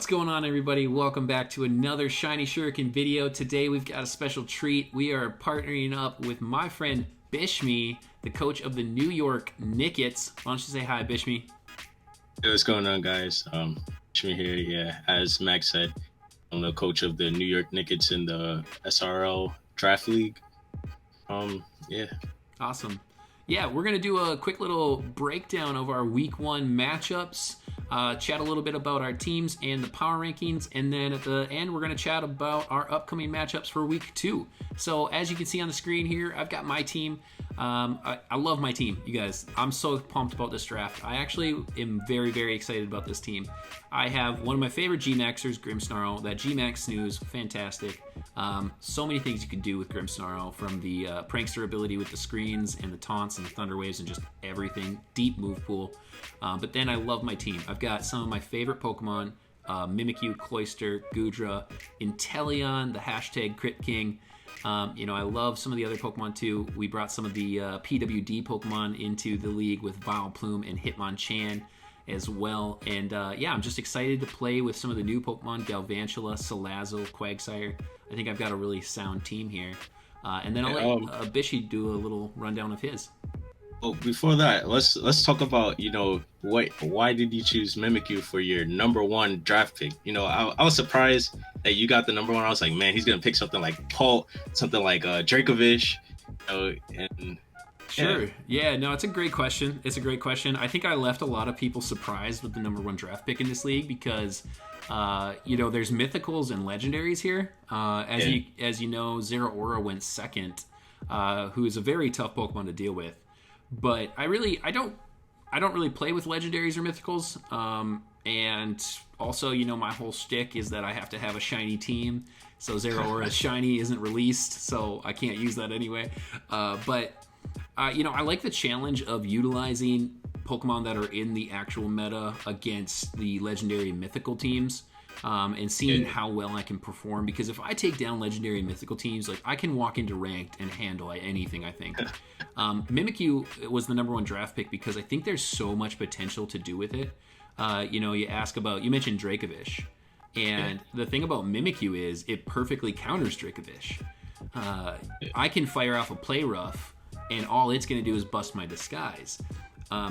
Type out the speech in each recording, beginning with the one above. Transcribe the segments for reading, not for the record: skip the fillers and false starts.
going on, everybody? Welcome back to another Shiny Shuriken video. Today we've got a special treat. We are partnering up with my friend Bishmii, the coach of the New York Knickets. Why don't you say hi, Bishmii? Hey, what's going on, guys? Bishmii here. Yeah, as Max said, I'm the coach of the New York Knickets in the SRL Draft League. Yeah. Awesome. Yeah, we're going to do a quick little breakdown of our Week 1 matchups, chat a little bit about our teams and the power rankings, and then at the end, we're going to chat about our upcoming matchups for Week 2. So as you can see on the screen here, I've got my team. I love my team, you guys. I'm so pumped about this draft. I actually am very, very excited about this team. I have one of my favorite G-Maxers, Grimmsnarl. That G-Max snooze, fantastic. So many things you can do with Grimmsnarl, from the prankster ability with the screens and the taunts and the thunder waves and just everything. Deep move pool. But then I love my team. I've got some of my favorite Pokemon, Mimikyu, Cloyster, Goodra, Inteleon, the hashtag Crit King. I love some of the other Pokemon too. We brought some of the PWD Pokemon into the league with Vileplume and Hitmonchan as well. And I'm just excited to play with some of the new Pokemon, Galvantula, Salazzle, Quagsire. I think I've got a really sound team here. And then I'll let Bishie do a little rundown of his. Well, before that, let's talk about why did you choose Mimikyu for your number 1 draft pick? I was surprised that you got the number 1. I was like, man, he's gonna pick something like Pult, something like Dracovish, and Sure. Yeah, no, it's a great question. I think I left a lot of people surprised with the number 1 draft pick in this league because, there's mythicals and legendaries here. As you know, Zeraora went second, who is a very tough Pokemon to deal with. But I don't really play with legendaries or mythicals. And also, my whole shtick is that I have to have a shiny team. So Zeraora's shiny isn't released, so I can't use that anyway. I like the challenge of utilizing Pokemon that are in the actual meta against the legendary and mythical teams, and seeing how well I can perform. Because if I take down legendary and mythical teams, I can walk into ranked and handle anything, I think. Mimikyu was the number 1 draft pick because I think there's so much potential to do with it. You mentioned Dracovish. And the thing about Mimikyu is it perfectly counters Dracovish. I can fire off a Play Rough, and all it's going to do is bust my disguise.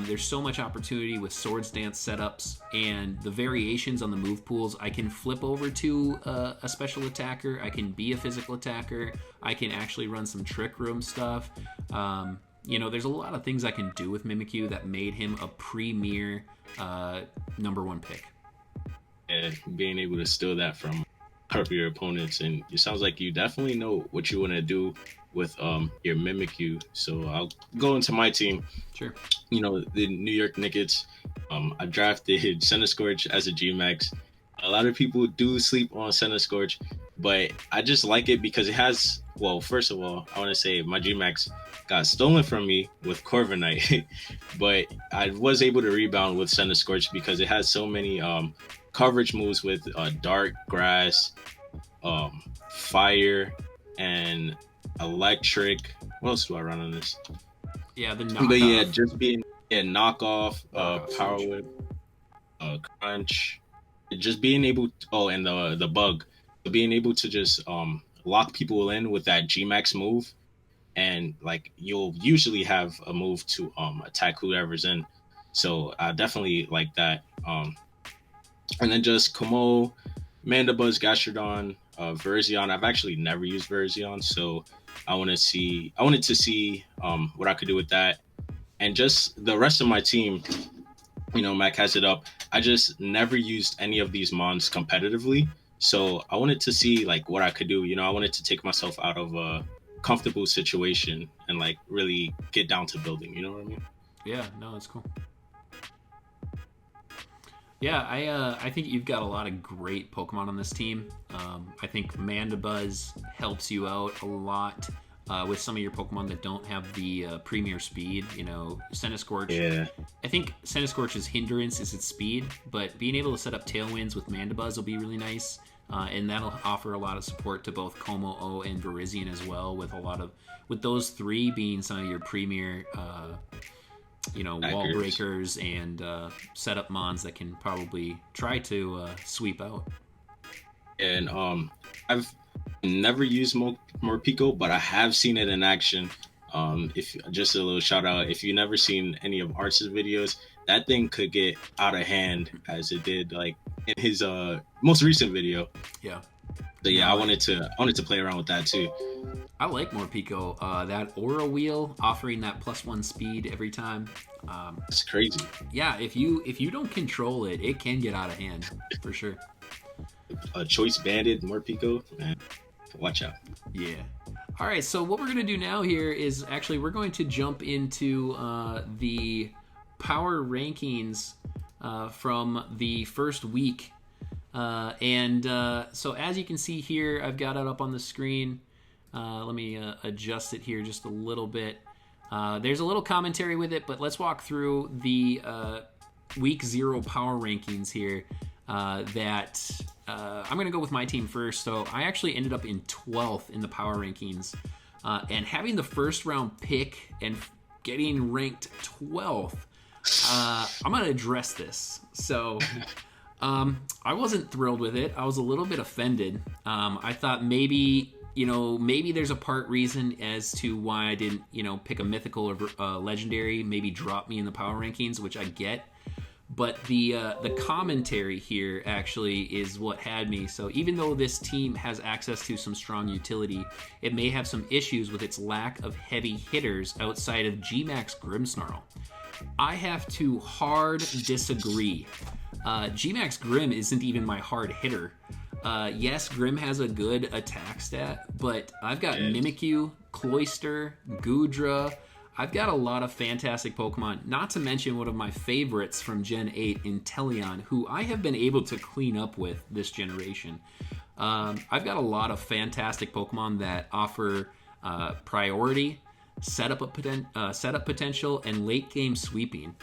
There's so much opportunity with Swords Dance setups and the variations on the move pools. I can flip over to a special attacker. I can be a physical attacker. I can actually run some Trick Room stuff. There's a lot of things I can do with Mimikyu that made him a premier number 1 pick. Yeah, being able to steal that from your opponents, and it sounds like you definitely know what you want to do with your Mimikyu. So I'll go into my team. Sure. The New York Knickets. I drafted Centiskorch as a G-Max. A lot of people do sleep on Centiskorch, but I just like it because it has, first of all, I want to say my G-Max got stolen from me with Corviknight, but I was able to rebound with Centiskorch because it has so many coverage moves with Dark, Grass, Fire, and Electric. What else do I run on this? Yeah, the knockoff. But yeah, just being knockoff, Power Whip, Crunch, just being able and the bug, being able to just lock people in with that G-Max move, and you'll usually have a move to attack whoever's in. So I definitely like that. And then just Como, Mandibuzz, Gastrodon, Virizion. I've actually never used Virizion, so I wanted to see what I could do with that. And just the rest of my team, Mac has it up. I just never used any of these mons competitively, so I wanted to see what I could do. I wanted to take myself out of a comfortable situation and really get down to building. You know what I mean? Yeah, no, that's cool. Yeah, I think you've got a lot of great Pokemon on this team. I think Mandibuzz helps you out a lot with some of your Pokemon that don't have the premier speed. Centiskorch. Yeah. I think Centiskorch's hindrance is its speed, but being able to set up Tailwinds with Mandibuzz will be really nice. And that'll offer a lot of support to both Como-O and Virizion as well, with those 3 being some of your premier wall breakers and setup mons that can probably try to sweep out. And I've never used Morpeko, but I have seen it in action. If just a little shout out, if you've never seen any of Art's videos, that thing could get out of hand as it did like in his most recent video. Yeah. So yeah, I wanted to play around with that too. I like Morpeko. That aura wheel offering that +1 speed every time. It's crazy. Yeah, if you don't control it, it can get out of hand for sure. Choice banded Morpeko, man, watch out. Yeah. All right, so what we're going to do now here is actually we're going to jump into the power rankings from the first week. So as you can see here, I've got it up on the screen. Let me adjust it here just a little bit. There's a little commentary with it, but let's walk through the week 0 power rankings here. I'm going to go with my team first. So I actually ended up in 12th in the power rankings. And having the first round pick and getting ranked 12th, I'm going to address this. So I wasn't thrilled with it. I was a little bit offended. I thought maybe there's a part reason as to why I didn't, pick a mythical or legendary, maybe drop me in the power rankings, which I get. But the commentary here actually is what had me. So even though this team has access to some strong utility, it may have some issues with its lack of heavy hitters outside of G-Max Grimmsnarl. I have to hard disagree. G-Max Grim isn't even my hard hitter. Yes, Grim has a good attack stat, but I've got Mimikyu, Cloyster, Goodra. I've got a lot of fantastic Pokemon, not to mention one of my favorites from Gen 8, Inteleon, who I have been able to clean up with this generation. I've got a lot of fantastic Pokemon that offer priority, setup potential, and late game sweeping.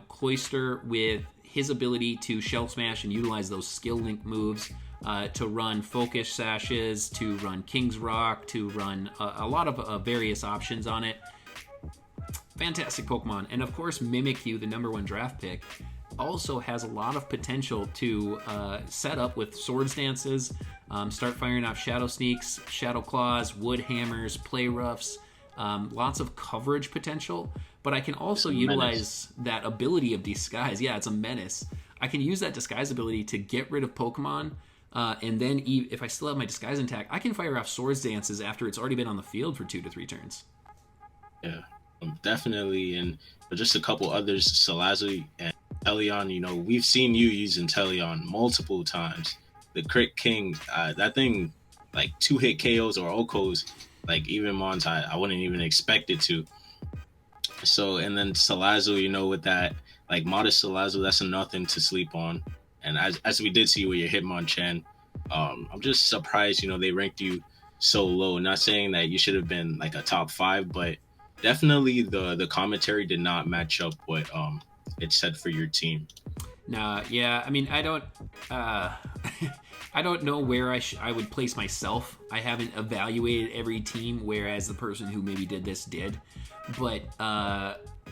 Cloyster with his ability to Shell Smash and utilize those skill link moves to run Focus Sashes, to run King's Rock, to run a lot of various options on it. Fantastic Pokemon. And of course, Mimikyu, the #1 draft pick, also has a lot of potential to set up with Swords Dances, start firing off Shadow Sneaks, Shadow Claws, Wood Hammers, Play Roughs, lots of coverage potential. But I can also utilize that ability of Disguise. Yeah, it's a menace. I can use that Disguise ability to get rid of Pokemon, and then if I still have my Disguise intact, I can fire off Swords Dances after it's already been on the field for 2 to 3 turns. Yeah, definitely. And just a couple others, Salazzle and Inteleon, we've seen you use Inteleon multiple times. The Crit King, that thing, like 2-hit KOs or OKOs, like even Mons, I wouldn't even expect it to. So, and then Salazzle, with that, like modest Salazzle, that's nothing to sleep on. And as we did see with your Hitmonchan, I'm just surprised, they ranked you so low. Not saying that you should have been like a top 5, but definitely the commentary did not match up what it said for your team. Nah, yeah, I mean, I don't I don't know where I would place myself. I haven't evaluated every team, whereas the person who maybe did this did. But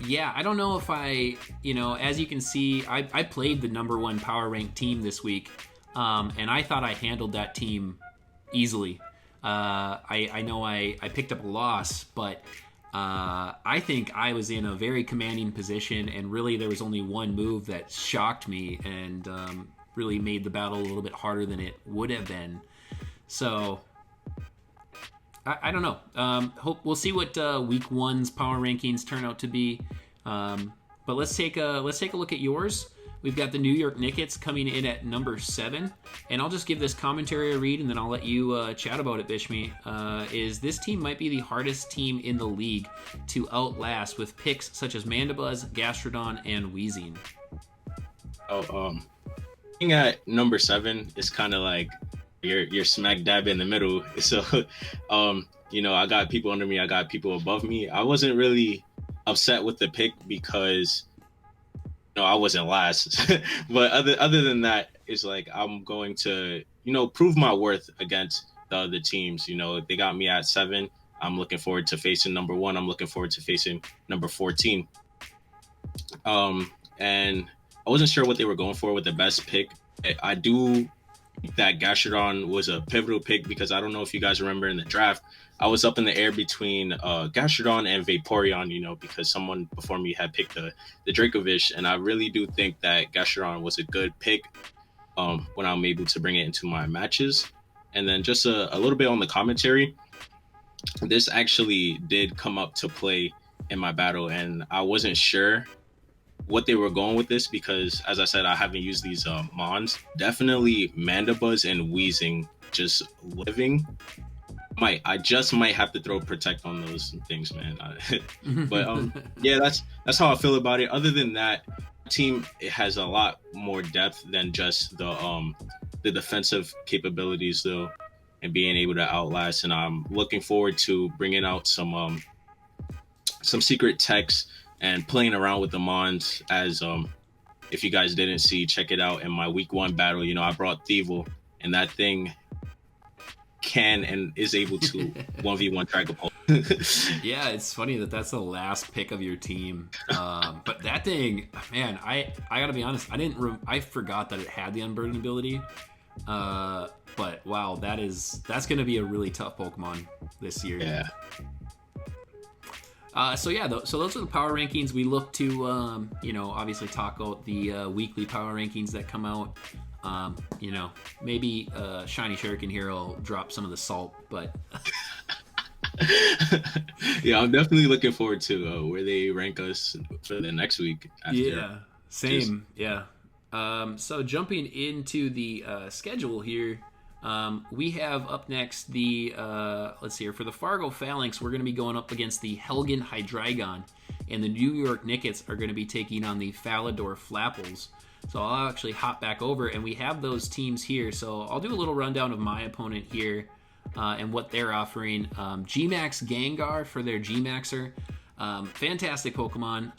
yeah, I don't know if as you can see, I played the #1 power ranked team this week, and I thought I handled that team easily. I know I picked up a loss, but I think I was in a very commanding position, and really there was only one move that shocked me and really made the battle a little bit harder than it would have been. So I don't know. We'll see what week 1's power rankings turn out to be. But let's take a look at yours. We've got the New York Knickets coming in at number 7, and I'll just give this commentary a read, and then I'll let you chat about it, Bishmii. This team might be the hardest team in the league to outlast with picks such as Mandibuzz, Gastrodon, and Weezing. Being at number 7 is kind of like you're smack dab in the middle. So, I got people under me, I got people above me. I wasn't really upset with the pick because I wasn't last. But other than that, it's like I'm going to, prove my worth against the other teams. They got me at 7. I'm looking forward to facing number 1. I'm looking forward to facing number 14. And I wasn't sure what they were going for with the best pick. I do think that Gastrodon was a pivotal pick because I don't know if you guys remember in the draft, I was up in the air between Gastrodon and Vaporeon, because someone before me had picked the Dracovish, and I really do think that Gastrodon was a good pick when I'm able to bring it into my matches. And then just a little bit on the commentary, this actually did come up to play in my battle, and I wasn't sure what they were going with this because, as I said, I haven't used these mons. Definitely Mandibuzz and Wheezing just living. I just might have to throw protect on those things, man. But yeah, that's how I feel about it. Other than that, team, it has a lot more depth than just the defensive capabilities though, and being able to outlast. And I'm looking forward to bringing out some secret techs and playing around with the mons. As if you guys didn't see, check it out in my week 1 battle. I brought Thievel, and that thing can and is able to 1v1 Dragapult. Yeah, it's funny that that's the last pick of your team. But that thing, man, I gotta be honest, I forgot that it had the unburden ability. But wow, that's gonna be a really tough Pokemon this year. Yeah. So those are the power rankings. We look to, obviously talk about the weekly power rankings that come out. Maybe Shiny Shuriken here will drop some of the salt, but yeah, I'm definitely looking forward to where they rank us for the next week. After yeah, same, yeah. So jumping into the schedule here, we have up next the let's see here, for the Fargo Phalanx, we're going to be going up against the Helgen Hydreigon, and the New York Nickets are going to be taking on the Falador Flapples. So I'll actually hop back over, and we have those teams here. So I'll do a little rundown of my opponent here and what they're offering. Gmax Gengar for their Gmaxer. Fantastic Pokemon.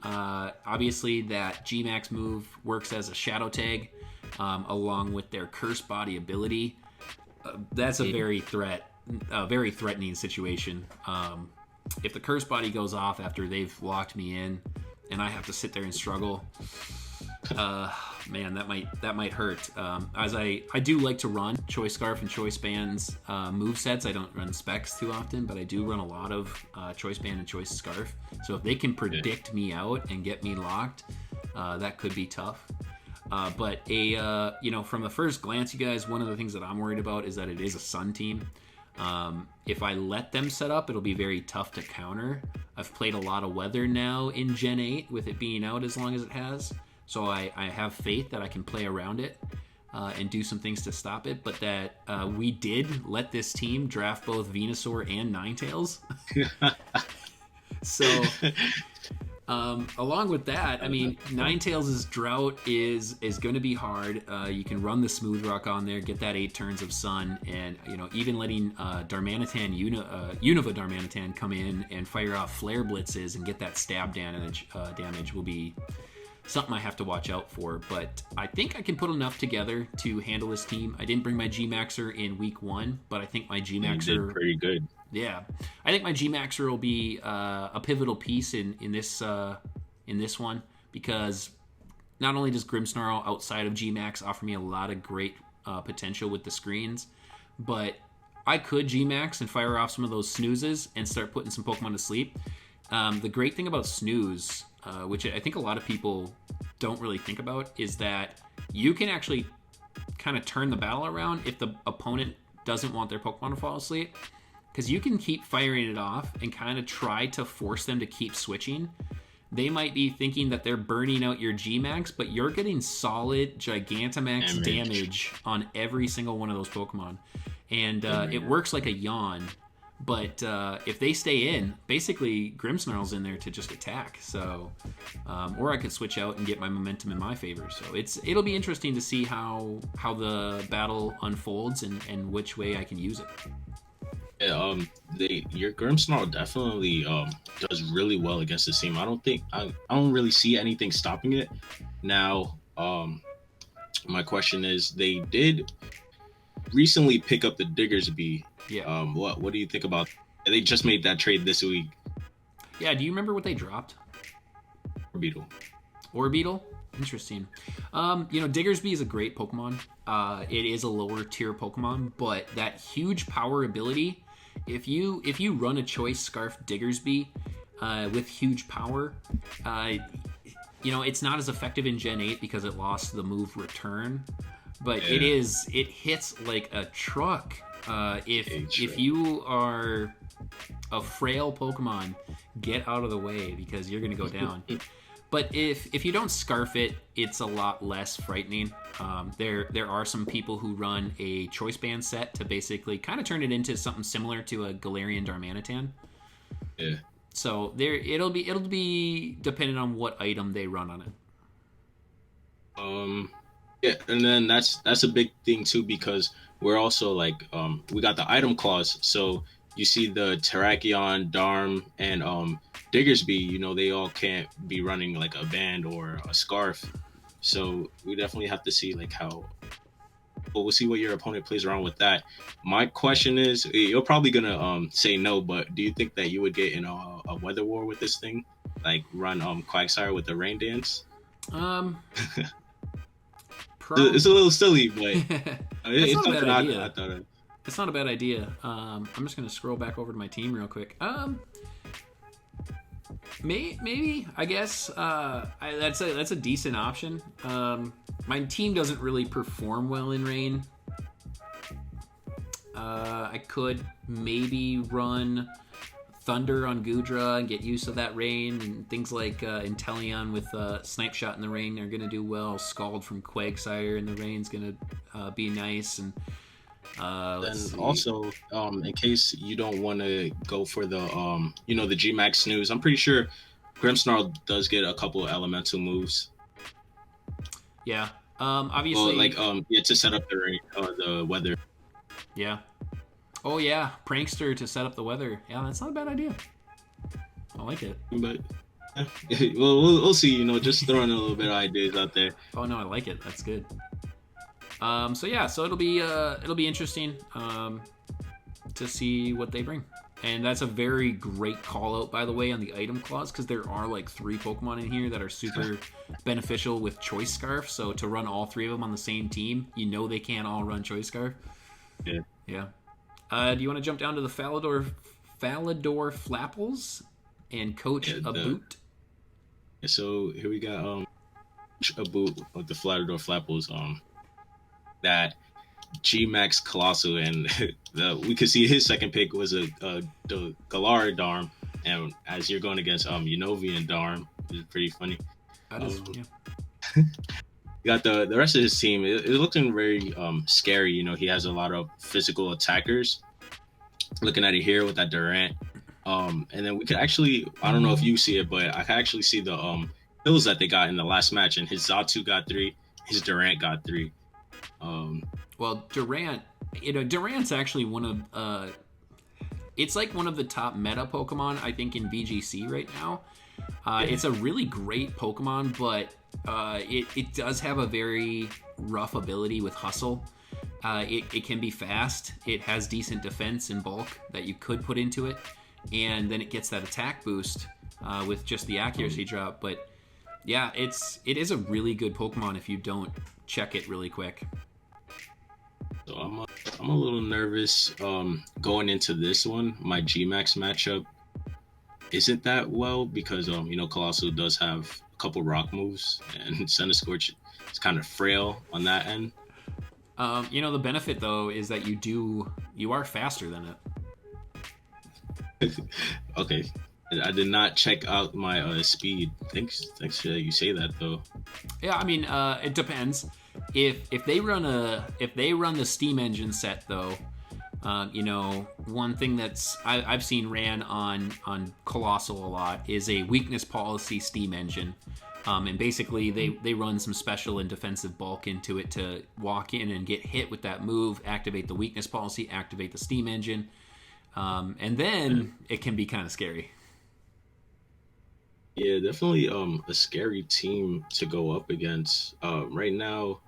Obviously, that Gmax move works as a Shadow Tag along with their Curse Body ability. That's a very threatening situation. If the Curse Body goes off after they've locked me in and I have to sit there and struggle, man, that might hurt. As I do like to run Choice Scarf and Choice Band's move sets. I don't run specs too often, but I do run a lot of Choice Band and Choice Scarf. So if they can predict me out and get me locked, that could be tough. But from the first glance, you guys, one of the things that I'm worried about is that it is a Sun team. If I let them set up, it'll be very tough to counter. I've played a lot of Weather now in Gen 8 with it being out as long as it has. So I have faith that I can play around it and do some things to stop it. But that we did let this team draft both Venusaur and Ninetales. So along with that, I mean, Ninetales' Drought is going to be hard. You can run the Smooth Rock on there, get that 8 turns of Sun, and even letting Darmanitan, Unova Darmanitan come in and fire off Flare Blitzes and get that stab damage will be something I have to watch out for. But I think I can put enough together to handle this team. I didn't bring my Gmaxer in week 1, but I think my Gmaxer did pretty good. Yeah, I think my Gmaxer will be a pivotal piece in this one, because not only does Grimmsnarl outside of Gmax offer me a lot of great potential with the screens, but I could Gmax and fire off some of those snoozes and start putting some Pokemon to sleep. The great thing about snooze, which I think a lot of people don't really think about, is that you can actually kind of turn the battle around if the opponent doesn't want their Pokemon to fall asleep. Because you can keep firing it off and kind of try to force them to keep switching. They might be thinking that they're burning out your Gmax, but you're getting solid Gigantamax damage on every single one of those Pokemon. And it works like a yawn. But if they stay in, basically Grimmsnarl's in there to just attack. So, or I could switch out and get my momentum in my favor. So it'll be interesting to see how the battle unfolds and which way I can use it. Yeah, your Grimmsnarl definitely does really well against this team. I don't really see anything stopping it. Now, my question is, they did recently pick up the Diggersby. Yeah. What do you think about? They just made that trade this week. Yeah. Do you remember what they dropped? Beetle. Orbeetle? Interesting. Diggersby is a great Pokemon. It is a lower tier Pokemon, but that huge power ability, if you run a Choice Scarf Diggersby with huge power, it's not as effective in Gen 8 because it lost the move Return, but it hits like a truck. If you are a frail Pokemon, get out of the way because you're going to go down. But if you don't Scarf it, it's a lot less frightening. There are some people who run a Choice Band set to basically kind of turn it into something similar to a Galarian Darmanitan. Yeah. So it'll be dependent on what item they run on it. Yeah, and then that's a big thing too because we're also like we got the item clause. So you see the Terrakion, Darm, and Diggersby, they all can't be running like a band or a scarf. So we definitely have to see like how. Well, we'll see what your opponent plays around with that. My question is, you're probably gonna say no, but do you think that you would get in a weather war with this thing, like run Quagsire with the Rain Dance? It's a little silly, but it's something I thought of. It's not a bad idea. I'm just gonna scroll back over to my team real quick. Maybe I guess that's a decent option. My team doesn't really perform well in rain. I could maybe run Thunder on Goodra and get used to that rain, and things like Inteleon with Snipe Shot in the rain are going to do well. Scald from Quagsire in the rain is going to be nice. And then also, in case you don't want to go for the the G-Max Snooze, I'm pretty sure Grimmsnarl does get a couple of elemental moves. Yeah. Obviously. Well, to set up the weather. Yeah. Oh yeah, Prankster to set up the weather. Yeah, that's not a bad idea. I like it. But we'll see. Just throwing a little bit of ideas out there. Oh no, I like it. That's good. So it'll be interesting to see what they bring. And that's a very great call out, by the way, on the item clause, because there are like 3 Pokemon in here that are super beneficial with Choice Scarf. So to run all 3 of them on the same team, they can't all run Choice Scarf. Yeah. Yeah. Do you want to jump down to the Falador Flapples and Coach a Boot? So here we got a boot with the Falador Flapples. That G-Max Colossal, and we could see his second pick was the Galar Darm, and as you're going against Unovian Darm, which is pretty funny. That is, yeah. You got the rest of his team. It's looking very scary. He has a lot of physical attackers. Looking at it here with that Durant, and then we could actually, I don't know if you see it, but I can actually see the kills that they got in the last match. And his Zatu got 3, his Durant got 3. Well, Durant's actually one of it's like one of the top meta Pokemon, I think, in VGC right now. It's a really great Pokemon, but it does have a very rough ability with Hustle. It can be fast. It has decent defense and bulk that you could put into it, and then it gets that attack boost with just the accuracy drop. But yeah, it is a really good Pokemon if you don't check it really quick. So I'm a little nervous going into this one. My G-Max matchup isn't that well because Colossal does have a couple rock moves, and Centiskorch is kind of frail on that end. The benefit though is that you are faster than it. Okay, I did not check out my speed. Thanks that you say that though. Yeah, I mean, it depends. If they run the Steam Engine set though, one thing that's I've seen ran on Colossal a lot is a weakness policy Steam Engine. And basically they run some special and defensive bulk into it to walk in and get hit with that move, activate the weakness policy, activate the Steam Engine, and then it can be kind of scary. Yeah, definitely a scary team to go up against. Right now,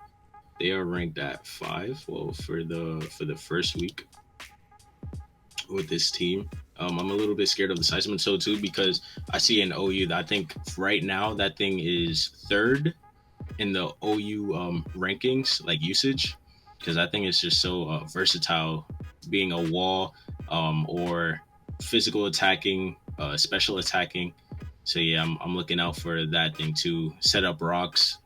they are ranked at 5. Well, for the first week with this team, I'm a little bit scared of the Seismitoad too because I see in OU that I think right now that thing is third in the OU rankings, like usage, because I think it's just so versatile, being a wall or physical attacking, special attacking. So yeah, I'm looking out for that thing to set up rocks.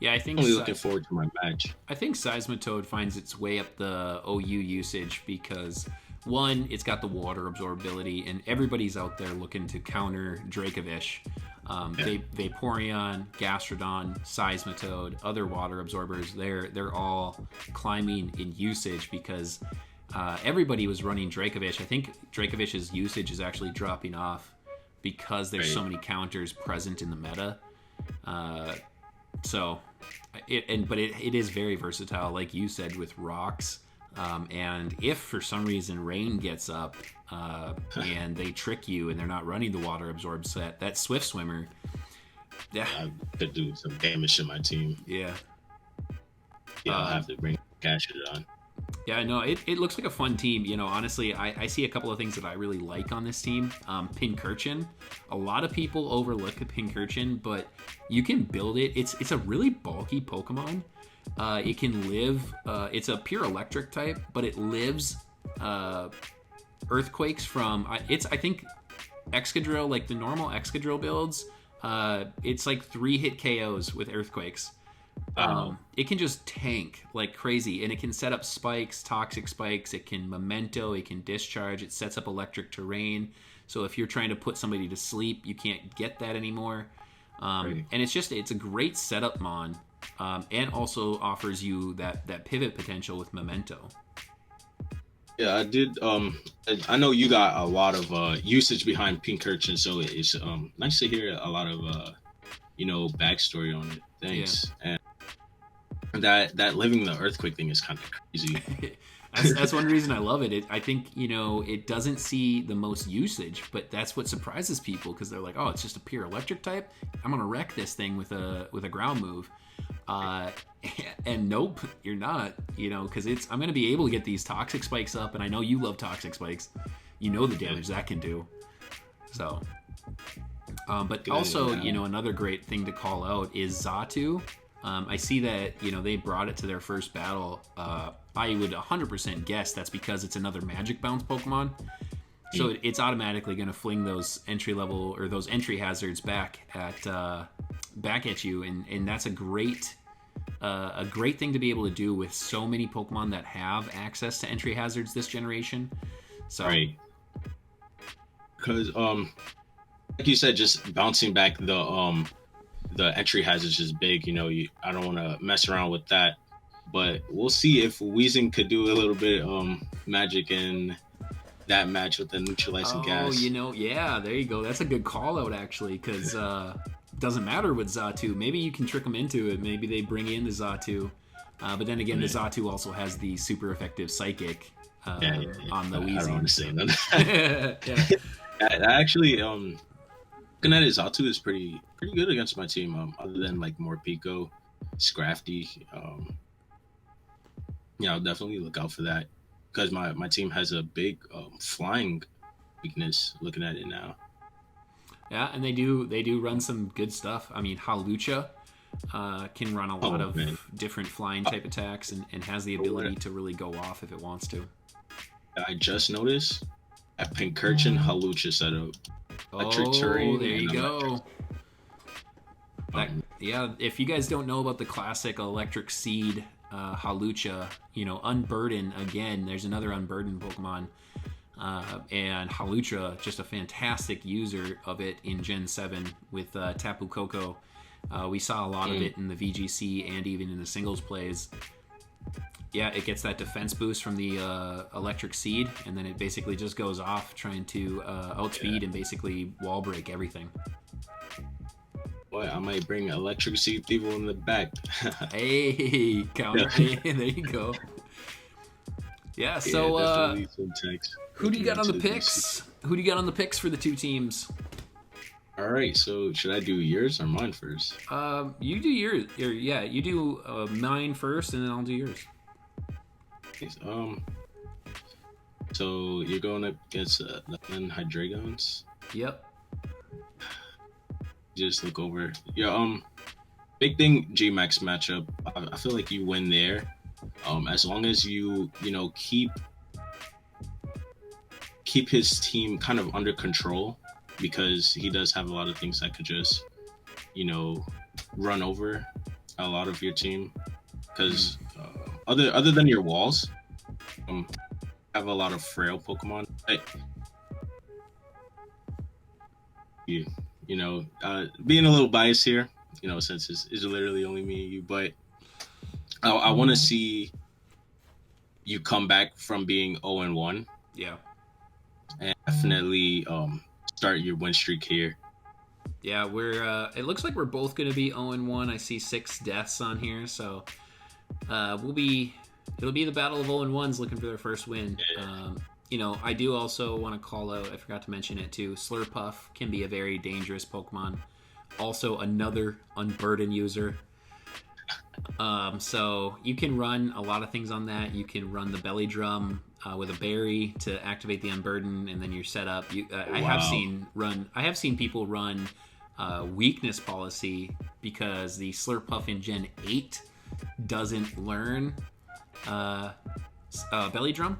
Yeah, I'm really looking forward to my match. I think Seismitoad finds its way up the OU usage because one, it's got the water absorbability, and everybody's out there looking to counter Dracovish. Vaporeon, Gastrodon, Seismitoad, other water absorbers, they're all climbing in usage because everybody was running Dracovish. I think Dracovish's usage is actually dropping off because there's so many counters present in the meta. But it is very versatile, like you said, with rocks. And if for some reason rain gets up and they trick you and they're not running the water absorb set, that Swift Swimmer, I could do some damage to my team. Yeah. I'll have to bring Gastrodon on. Yeah, no, it looks like a fun team. You know, honestly, I see a couple of things that I really like on this team. Pincurchin. A lot of people overlook the Pincurchin, but you can build it. It's a really bulky Pokemon. It can live. It's a pure electric type, but it lives earthquakes from. I think Excadrill, like the normal Excadrill builds, it's like 3-hit KOs with earthquakes. It can just tank like crazy, and it can set up spikes, toxic spikes. It can memento, it can discharge. It sets up electric terrain. So if you're trying to put somebody to sleep, you can't get that anymore. And it's a great setup mon, and also offers you that pivot potential with memento. Yeah, I did. I know you got a lot of usage behind Pincurchin, so it's nice to hear a lot of backstory on it. Thanks. Yeah. And that living the earthquake thing is kind of crazy. That's one reason I love it. I think it doesn't see the most usage, but that's what surprises people because they're like, oh, it's just a pure electric type. I'm gonna wreck this thing with a ground move. And nope, you're not. Because I'm gonna be able to get these toxic spikes up, and I know you love toxic spikes. You know the damage that can do. So. But also, another great thing to call out is Xatu. I see that, they brought it to their first battle. I would 100% guess that's because it's another Magic Bounce Pokemon. So it's automatically going to fling those entry level or those entry hazards back at you, and that's a great thing to be able to do with so many Pokemon that have access to entry hazards this generation. So, right. Because like you said, just bouncing back the entry hazards is big. I don't want to mess around with that, but we'll see if Weezing could do a little bit magic in that match with the neutralizing gas. Yeah, there you go. That's a good call out actually, because doesn't matter with Xatu. Maybe you can trick them into it. Maybe they bring in the Xatu, but then again, the Xatu also has the super effective Psychic on the Weezing. I don't understand that. Yeah. Actually, looking at it, Xatu is pretty good against my team. Other than like Morpeko, Scrafty, I'll definitely look out for that because my team has a big flying weakness. Looking at it now. Yeah, and they do run some good stuff. I mean, Hawlucha can run a lot of different flying type attacks and has the ability to really go off if it wants to. I just noticed at Pincurchin, Hawlucha set up electric terrain. There you go. If you guys don't know about the classic electric seed Hawlucha, Unburden again. There's another Unburden Pokemon. And Hawlucha, just a fantastic user of it in Gen 7 with Tapu Koko. We saw a lot of it in the VGC and even in the singles plays. Yeah, it gets that defense boost from the electric seed, and then it basically just goes off trying to outspeed and basically wall break everything. Boy, I might bring electric seed people in the back. Hey, counter. Hey, there you go. Yeah, so who do you got on the picks? Who do you got on the picks for the two teams? All right, so should I do yours or mine first? You do yours. You do mine first, and then I'll do yours. Okay, So you're going up against 11 Hydreigons. Yep. Just look over. Yeah. Big thing G-Max matchup. I feel like you win there. As long as you keep his team kind of under control, because he does have a lot of things that could just run over a lot of your team. Because other than your walls, have a lot of frail Pokemon. Being a little biased here, since it's literally only me and you, but I want to see you come back from being 0-1. Yeah. And definitely start your win streak here. Yeah, we're. It looks like we're both going to be 0-1. I see 6 deaths on here, so it'll be the battle of 0-1s looking for their first win. Yeah. I do also want to call out, I forgot to mention it too, Slurpuff can be a very dangerous Pokemon. Also another Unburden user. So you can run a lot of things on that. You can run the Belly Drum with a berry to activate the Unburden, and then you're set up. I have seen people run weakness policy because the Slurpuff in Gen 8 doesn't learn Belly Drum.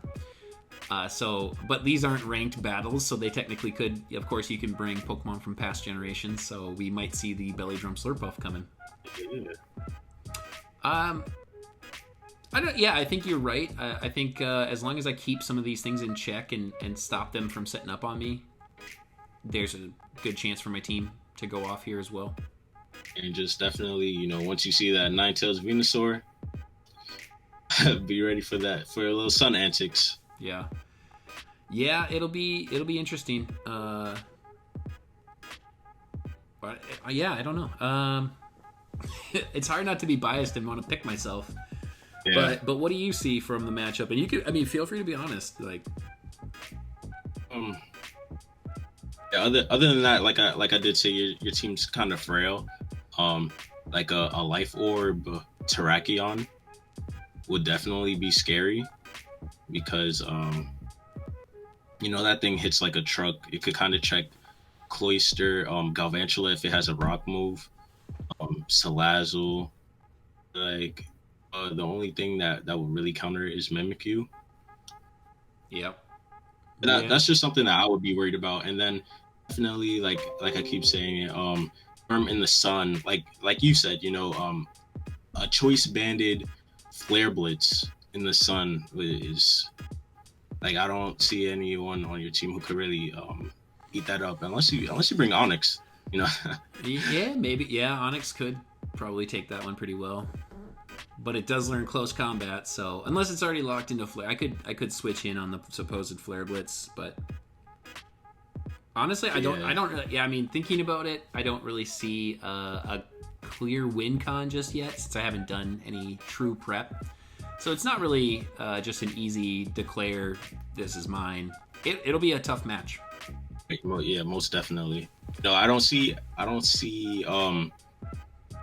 But these aren't ranked battles, so they technically could. Of course, you can bring Pokemon from past generations, so we might see the Belly Drum Slurpuff coming. I think you're right. I think as long as I keep some of these things in check and stop them from setting up on me, there's a good chance for my team to go off here as well. And just definitely, once you see that Ninetales Venusaur, be ready for that, for a little sun antics. Yeah, it'll be interesting. But I don't know. It's hard not to be biased and want to pick myself. Yeah. But what do you see from the matchup? And you could, feel free to be honest. Like, other than that, like I did say, your team's kind of frail. Like a Life Orb Terrakion would definitely be scary because that thing hits like a truck. It could kind of check Cloyster, Galvantula if it has a rock move, Salazzle. Like the only thing that would really counter it is Mimikyu. Yep. And that's just something that I would be worried about. And then definitely, like I keep saying it, Firm in the Sun, like you said, a choice banded Flare Blitz in the Sun is like, I don't see anyone on your team who could really eat that up unless you bring Onyx. Yeah, maybe. Yeah, Onyx could probably take that one pretty well. But it does learn close combat, so unless it's already locked into Flare, I could switch in on the supposed Flare Blitz, but honestly, I don't really. Yeah, thinking about it, I don't really see a clear win con just yet, since I haven't done any true prep. So it's not really just an easy declare this is mine. It'll be a tough match. Well, yeah, most definitely. No, I don't see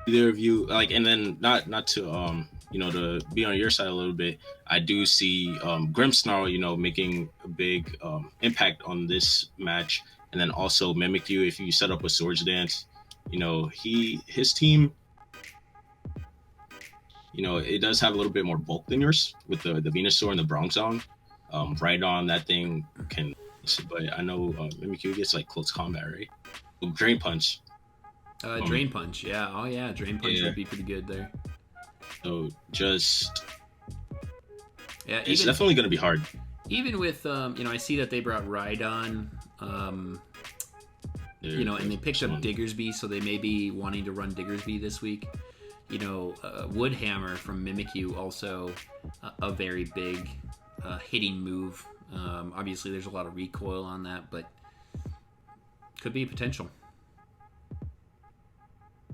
either of you, like, and then not to to be on your side a little bit, I do see Grimmsnarl, making a big impact on this match, and then also Mimikyu if you set up a Swords Dance. His team, it does have a little bit more bulk than yours with the Venusaur and the Bronzong. Right on that thing can, but I know Mimikyu gets like close combat, right? Drain Punch. Drain Punch, yeah. Oh yeah, Drain Punch would be pretty good there. So just, it's definitely going to be hard. Even with, I see that they brought Rhydon, and they picked up Diggersby, so they may be wanting to run Diggersby this week. Woodhammer from Mimikyu, also a very big hitting move. Obviously, there's a lot of recoil on that, but could be potential.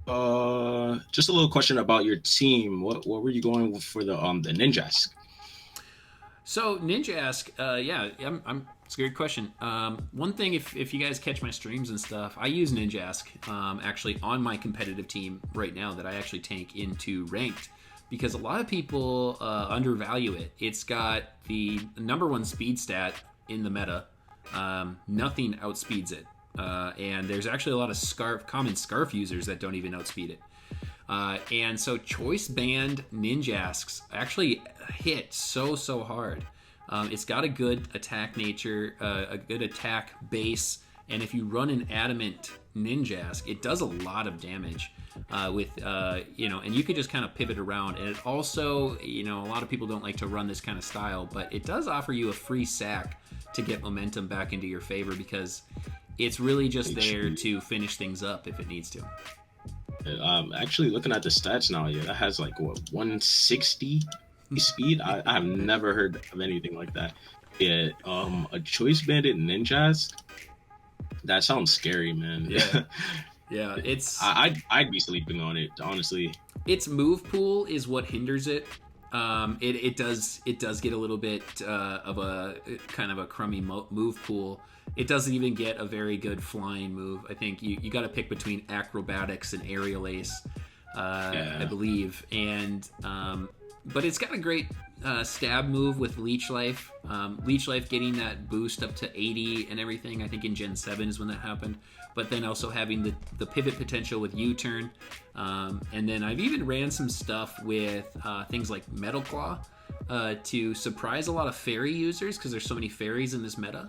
Just a little question about your team. What were you going for the Ninjask? So Ninjask, it's a great question. One thing, if you guys catch my streams and stuff, I use Ninjask actually on my competitive team right now that I actually tank into ranked because a lot of people undervalue it. It's got the number one speed stat in the meta. Nothing outspeeds it. And there's actually a lot of common scarf users that don't even outspeed it. And so choice band Ninjasks actually hit so hard. It's got a good attack nature, a good attack base, and if you run an adamant Ninjask, it does a lot of damage. And you could just kind of pivot around. And it also, a lot of people don't like to run this kind of style, but it does offer you a free sack to get momentum back into your favor, because it's really just there to finish things up if it needs to. Actually, looking at the stats now, that has like 160 speed. I have never heard of anything like that. Yeah, a choice bandit Ninjas. That sounds scary, man. Yeah, yeah. I'd be sleeping on it, honestly. Its move pool is what hinders it. It does get a little bit of a kind of a crummy move pool. It doesn't even get a very good flying move. I think you got to pick between acrobatics and aerial ace, I believe. And but it's got a great stab move with leech life. Leech life getting that boost up to 80 and everything. I think in Gen 7 is when that happened. But then also having the pivot potential with U-turn. And then I've even ran some stuff with things like Metal Claw to surprise a lot of fairy users, because there's so many fairies in this meta.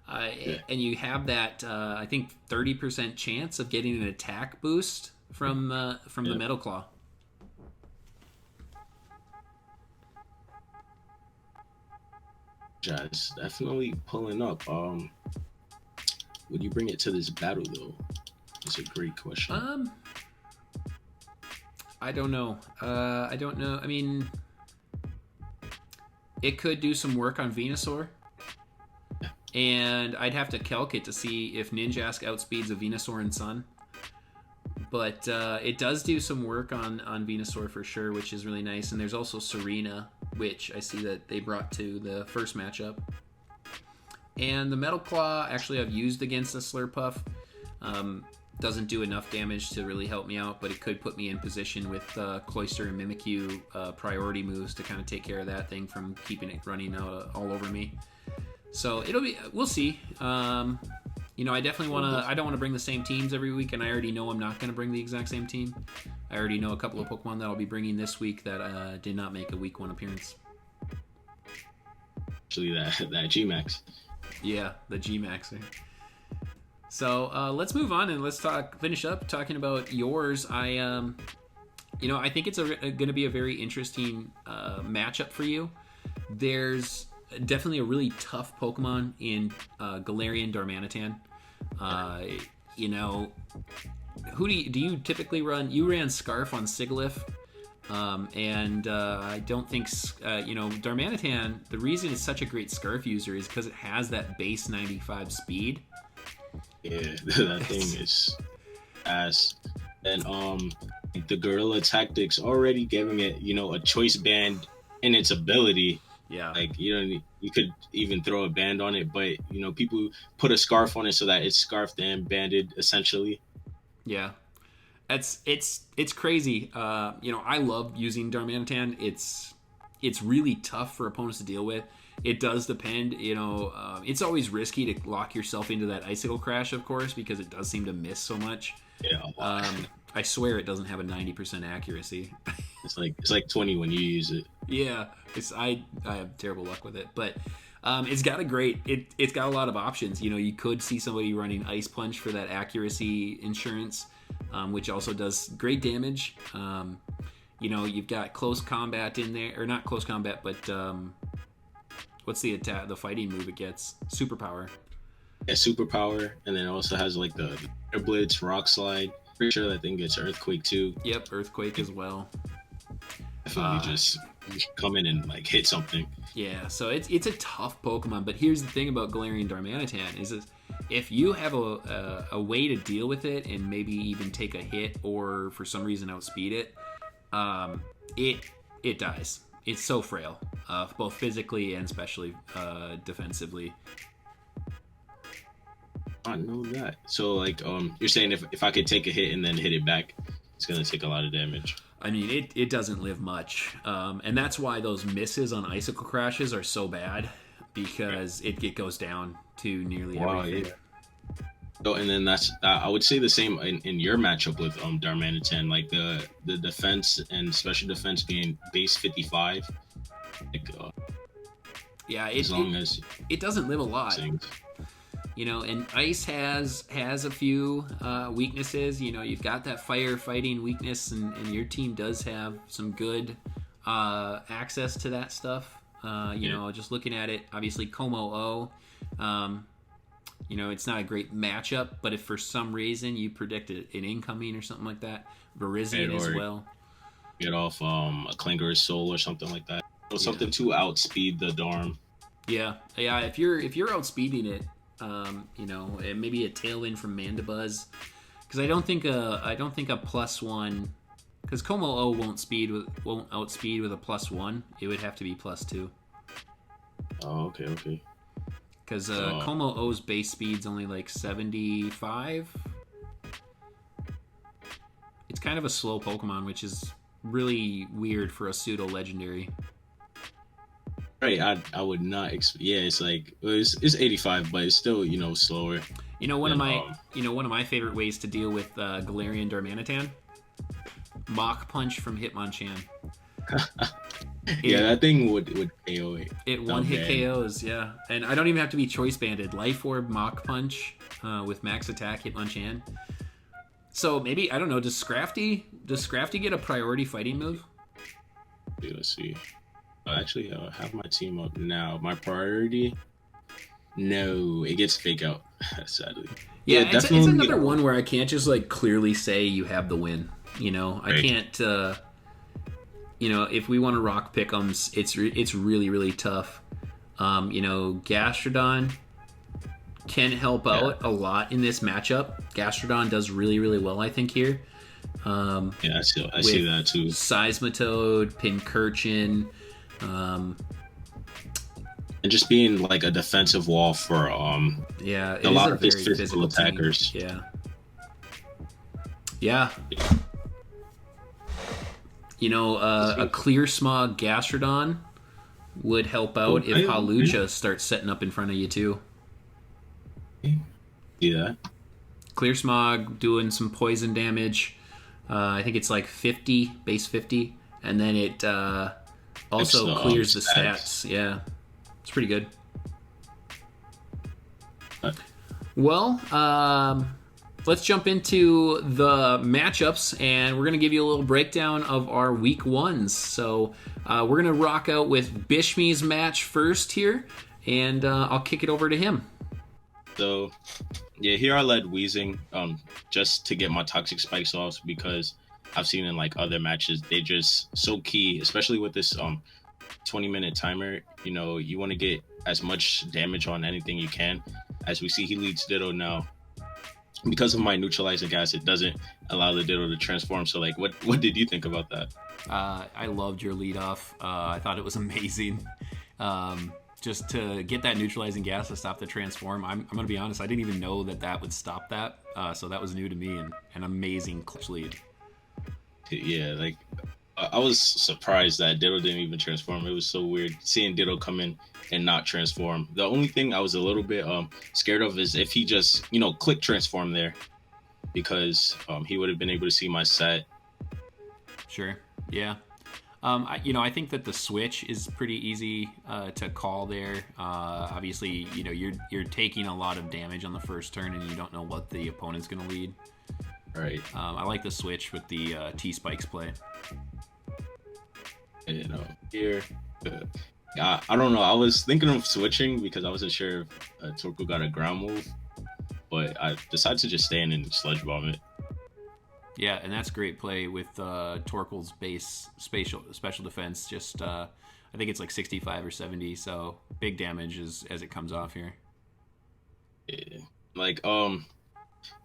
And you have that, I think, 30% chance of getting an attack boost from the Metal Claw. Jazz, definitely pulling up. Would you bring it to this battle though? It's a great question. I don't know. I don't know. I mean, it could do some work on Venusaur. And I'd have to calc it to see if Ninjask outspeeds a Venusaur and Sun. But it does do some work on Venusaur for sure, which is really nice. And there's also Serena, which I see that they brought to the first matchup. And the Metal Claw, actually I've used against the Slurpuff. Doesn't do enough damage to really help me out, but it could put me in position with Cloyster and Mimikyu priority moves to kind of take care of that thing from keeping it running out all over me. So we'll see. I definitely I don't want to bring the same teams every week, and I already know I'm not going to bring the exact same team. I already know a couple of Pokemon that I'll be bringing this week that did not make a week 1 appearance. Actually, that G-Max. Yeah, the G-Max. So let's move on and let's finish up talking about yours. I think it's going to be a very interesting matchup for you. There's definitely a really tough Pokemon in Galarian Darmanitan. Who do you typically run? You ran Scarf on Sigilyph. And I don't think, Darmanitan, the reason it's such a great Scarf user is because it has that base 95 speed. Yeah, that thing is ass. And the Guerrilla Tactics already giving it, a choice band in its ability. Yeah. Like, you could even throw a band on it, but, people put a scarf on it so that it's scarfed and banded, essentially. Yeah. It's crazy. I love using Darmanitan. It's really tough for opponents to deal with. It does depend, it's always risky to lock yourself into that Icicle Crash, of course, because it does seem to miss so much. Yeah. I swear it doesn't have a 90% accuracy. It's like 20 when you use it. Yeah, I have terrible luck with it, but it's got it's got a lot of options. You could see somebody running Ice Punch for that accuracy insurance, which also does great damage. You've got Close Combat in there, or not Close Combat, but what's the attack? The fighting move it gets? Superpower. Yeah, Superpower, and then it also has like the Air Blitz, Rock Slide. Pretty sure that thing gets Earthquake too. Yep, Earthquake as well. Definitely just come in and like hit something. Yeah, so it's a tough Pokemon, but here's the thing about Galarian Darmanitan is if you have a way to deal with it and maybe even take a hit or for some reason outspeed it, it dies. It's so frail, both physically and especially defensively. I know that. So like you're saying if I could take a hit and then hit it back, it's gonna take a lot of damage. I mean, it doesn't live much, and that's why those misses on icicle crashes are so bad, because it goes down to nearly everything. Yeah. So, and then that's I would say the same in your matchup with Darmanitan, like the defense and special defense being base 55. Like, yeah, it doesn't live a lot. Things. You know, and ice has a few weaknesses. You know, you've got that firefighting weakness, and your team does have some good access to that stuff. You know, just looking at it, obviously Como O. You know, it's not a great matchup, but if for some reason you predict an incoming or something like that, Verizion as well. Get off a Clinger's Soul or something like that. Or something to outspeed the Darm. Yeah. If you're outspeeding it, you know, maybe a Tailwind from Mandibuzz, because I don't think a +1, because Como O won't outspeed with a +1. It would have to be +2. Oh, okay. Because Como O's base speed's only like 75. It's kind of a slow Pokemon, which is really weird for a pseudo legendary. Right, I would not. Yeah, it's like it's 85, but it's still, you know, slower. You know, one of my favorite ways to deal with Galarian Darmanitan, Mach Punch from Hitmonchan. Yeah, that thing would KO it. It one-hit KOs, yeah. And I don't even have to be choice banded. Life Orb, Mach Punch with max attack, Hitmonchan. So maybe, I don't know, does Scrafty get a priority fighting move? Let's see. Actually, I have my team up now. My priority? No, it gets Fake Out, sadly. Yeah, it's another one where I can't just like clearly say you have the win. You know, right. I can't... you know, if we want to rock pick'ems, it's really, really tough. You know, Gastrodon can help out a lot in this matchup. Gastrodon does really, really well, I think, here. I see that too. Seismitoad, Pincurchin, and just being like a defensive wall for a lot of his physical attackers. Team. Yeah. You know, a Clear Smog Gastrodon would help out if Hawlucha starts setting up in front of you too. Yeah. Clear Smog doing some poison damage. I think it's like 50, base 50, and then it also clears the stats. Yeah, it's pretty good. Well, let's jump into the matchups, and we're going to give you a little breakdown of our week ones. So we're going to rock out with Bishmee's match first here, and I'll kick it over to him. So, yeah, here I led Weezing just to get my Toxic Spikes off, because I've seen in like other matches, they just so key, especially with this 20-minute timer. You know, you want to get as much damage on anything you can. As we see, he leads Ditto now. Because of my neutralizing gas, it doesn't allow the Ditto to transform. So, like, what did you think about that? I loved your lead off. I thought it was amazing. Just to get that neutralizing gas to stop the transform. I'm going to be honest, I didn't even know that would stop that. So that was new to me, and an amazing clutch lead. Yeah, like, I was surprised that Ditto didn't even transform. It was so weird seeing Ditto come in and not transform. The only thing I was a little bit scared of is if he just, you know, click transform there, because he would have been able to see my set. Sure. Yeah. I think that the switch is pretty easy to call there. Obviously, you know, you're taking a lot of damage on the first turn, and you don't know what the opponent's going to lead. Right. I like the switch with the T-Spikes play. You know, here, I don't know. I was thinking of switching because I wasn't sure if Torkoal got a ground move, but I decided to just stay in and Sludge Bomb it. Yeah, and that's great play with Torkoal's base special defense. Just I think it's like 65 or 70, so big damage as it comes off here. Yeah. Like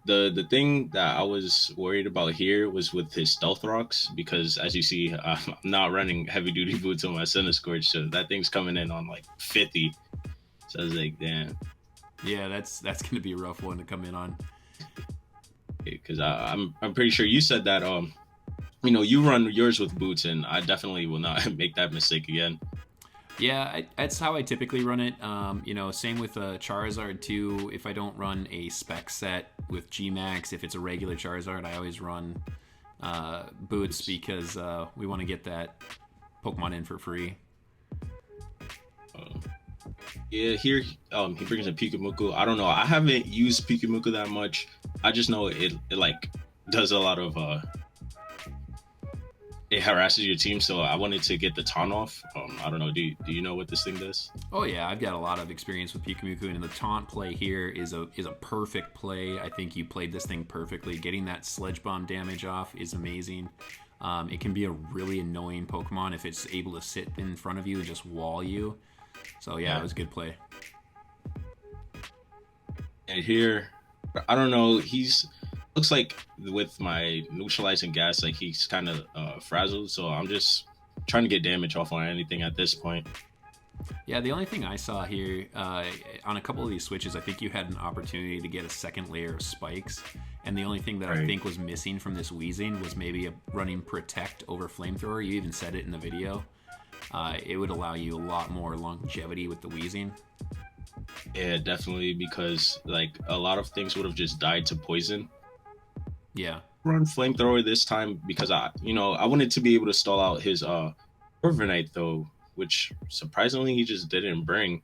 the thing that I was worried about here was with his Stealth Rocks, because as you see, I'm not running heavy duty boots on my Center Scorch, so that thing's coming in on like 50. So I was like, damn. Yeah, that's going to be a rough one to come in on. Because I'm pretty sure you said that you run yours with boots, and I definitely will not make that mistake again. Yeah, that's how I typically run it. Same with Charizard too. If I don't run a spec set with Gmax, if it's a regular Charizard, I always run boots because we want to get that Pokemon in for free. Um, yeah, here he brings in Pikamuku. I don't know. I haven't used Pikamuku that much. I just know it like does a lot of it harasses your team. So I wanted to get the taunt off. I don't know. Do you know what this thing does? Oh yeah, I've got a lot of experience with Pikamuku, and the taunt play here is a perfect play. I think you played this thing perfectly. Getting that Sledge Bomb damage off is amazing. It can be a really annoying Pokemon if it's able to sit in front of you and just wall you. So yeah, it was a good play. And here, I don't know. He's looks like with my neutralizing gas, like he's kind of frazzled. So I'm just trying to get damage off on anything at this point. Yeah, the only thing I saw here on a couple of these switches, I think you had an opportunity to get a second layer of spikes, and the only thing that I think was missing from this wheezing was maybe a running Protect over Flamethrower. You even said it in the video. It would allow you a lot more longevity with the wheezing. Yeah, definitely, because like a lot of things would have just died to poison. Yeah. Run Flamethrower this time because I wanted to be able to stall out his Corviknight though, which surprisingly he just didn't bring.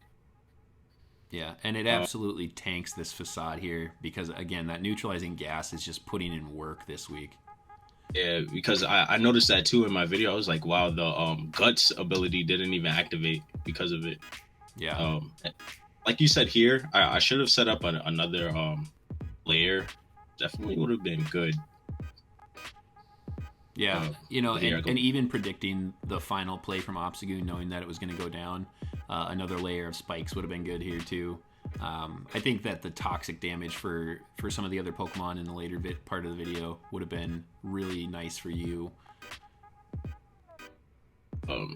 Yeah, and it absolutely tanks this facade here because, again, that neutralizing gas is just putting in work this week. Yeah, because I noticed that too in my video. I was like, wow, the Guts ability didn't even activate because of it. Yeah. Like you said here, I should have set up another layer. Definitely would have been good. Yeah, and even predicting the final play from Obstagoon, knowing that it was going to go down, another layer of spikes would have been good here too. I think that the toxic damage for some of the other Pokemon in the later part of the video would have been really nice for you.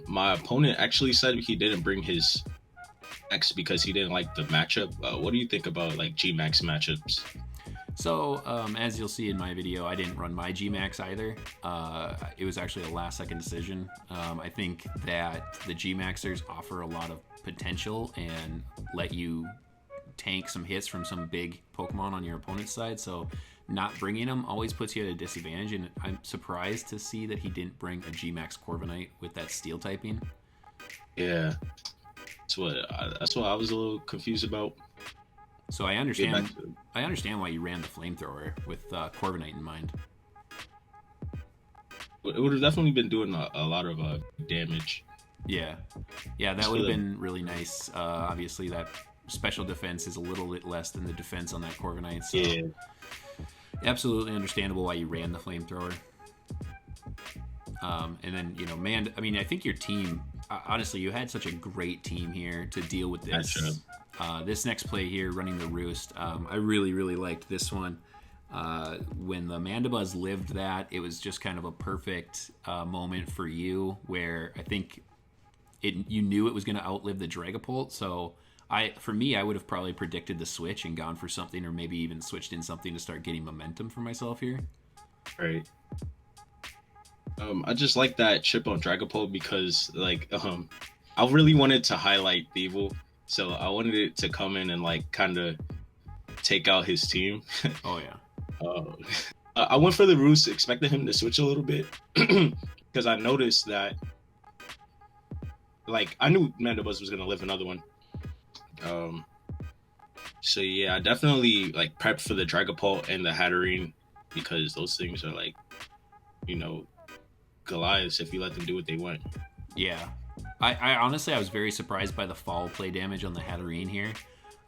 My opponent actually said he didn't bring his X because he didn't like the matchup. What do you think about like G-Max matchups? So, as you'll see in my video, I didn't run my G-Max either. It was actually a last-second decision. I think that the G-Maxers offer a lot of potential and let you tank some hits from some big Pokemon on your opponent's side. So, not bringing them always puts you at a disadvantage. And I'm surprised to see that he didn't bring a G-Max Corviknight with that Steel typing. Yeah, that's what I was a little confused about. So I understand why you ran the Flamethrower with Corviknight in mind. It would have definitely been doing a lot of damage. Yeah, that would have been really nice. Obviously, that special defense is a little bit less than the defense on that Corviknight. So yeah, absolutely understandable why you ran the Flamethrower. And then I think your team. Honestly, you had such a great team here to deal with this. This next play here, running the Roost, I really, really liked this one. When the Mandibuzz lived that, it was just kind of a perfect moment for you where I think you knew it was going to outlive the Dragapult. So for me, I would have probably predicted the switch and gone for something, or maybe even switched in something to start getting momentum for myself here. Right. I just like that chip on Dragapult because I really wanted to highlight Thievul. So I wanted it to come in and like kind of take out his team. Oh yeah. I went for the Roost, expected him to switch a little bit because I noticed that I knew Mandibuzz was gonna live another one. So yeah, I definitely prepped for the Dragapult and the Hatterene because those things are Goliaths if you let them do what they want. Yeah. I honestly, I was very surprised by the foul play damage on the Hatterene here.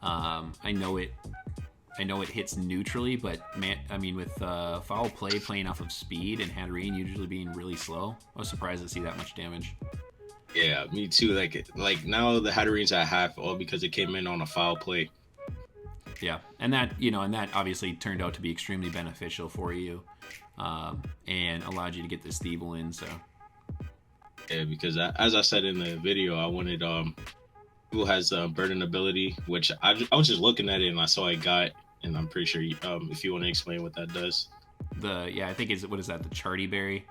I know it hits neutrally, but with foul play playing off of speed and Hatterene usually being really slow, I was surprised to see that much damage. Yeah, me too. Now the Hatterene's at half, all because it came in on a foul play. Yeah, and that obviously turned out to be extremely beneficial for you, and allowed you to get this Thievul in. So. Yeah, because as I said in the video, I wanted Thievul has a burden ability, which I was just looking at it and I saw I got, and I'm pretty sure if you want to explain what that does. I think what is that? The Charty Berry.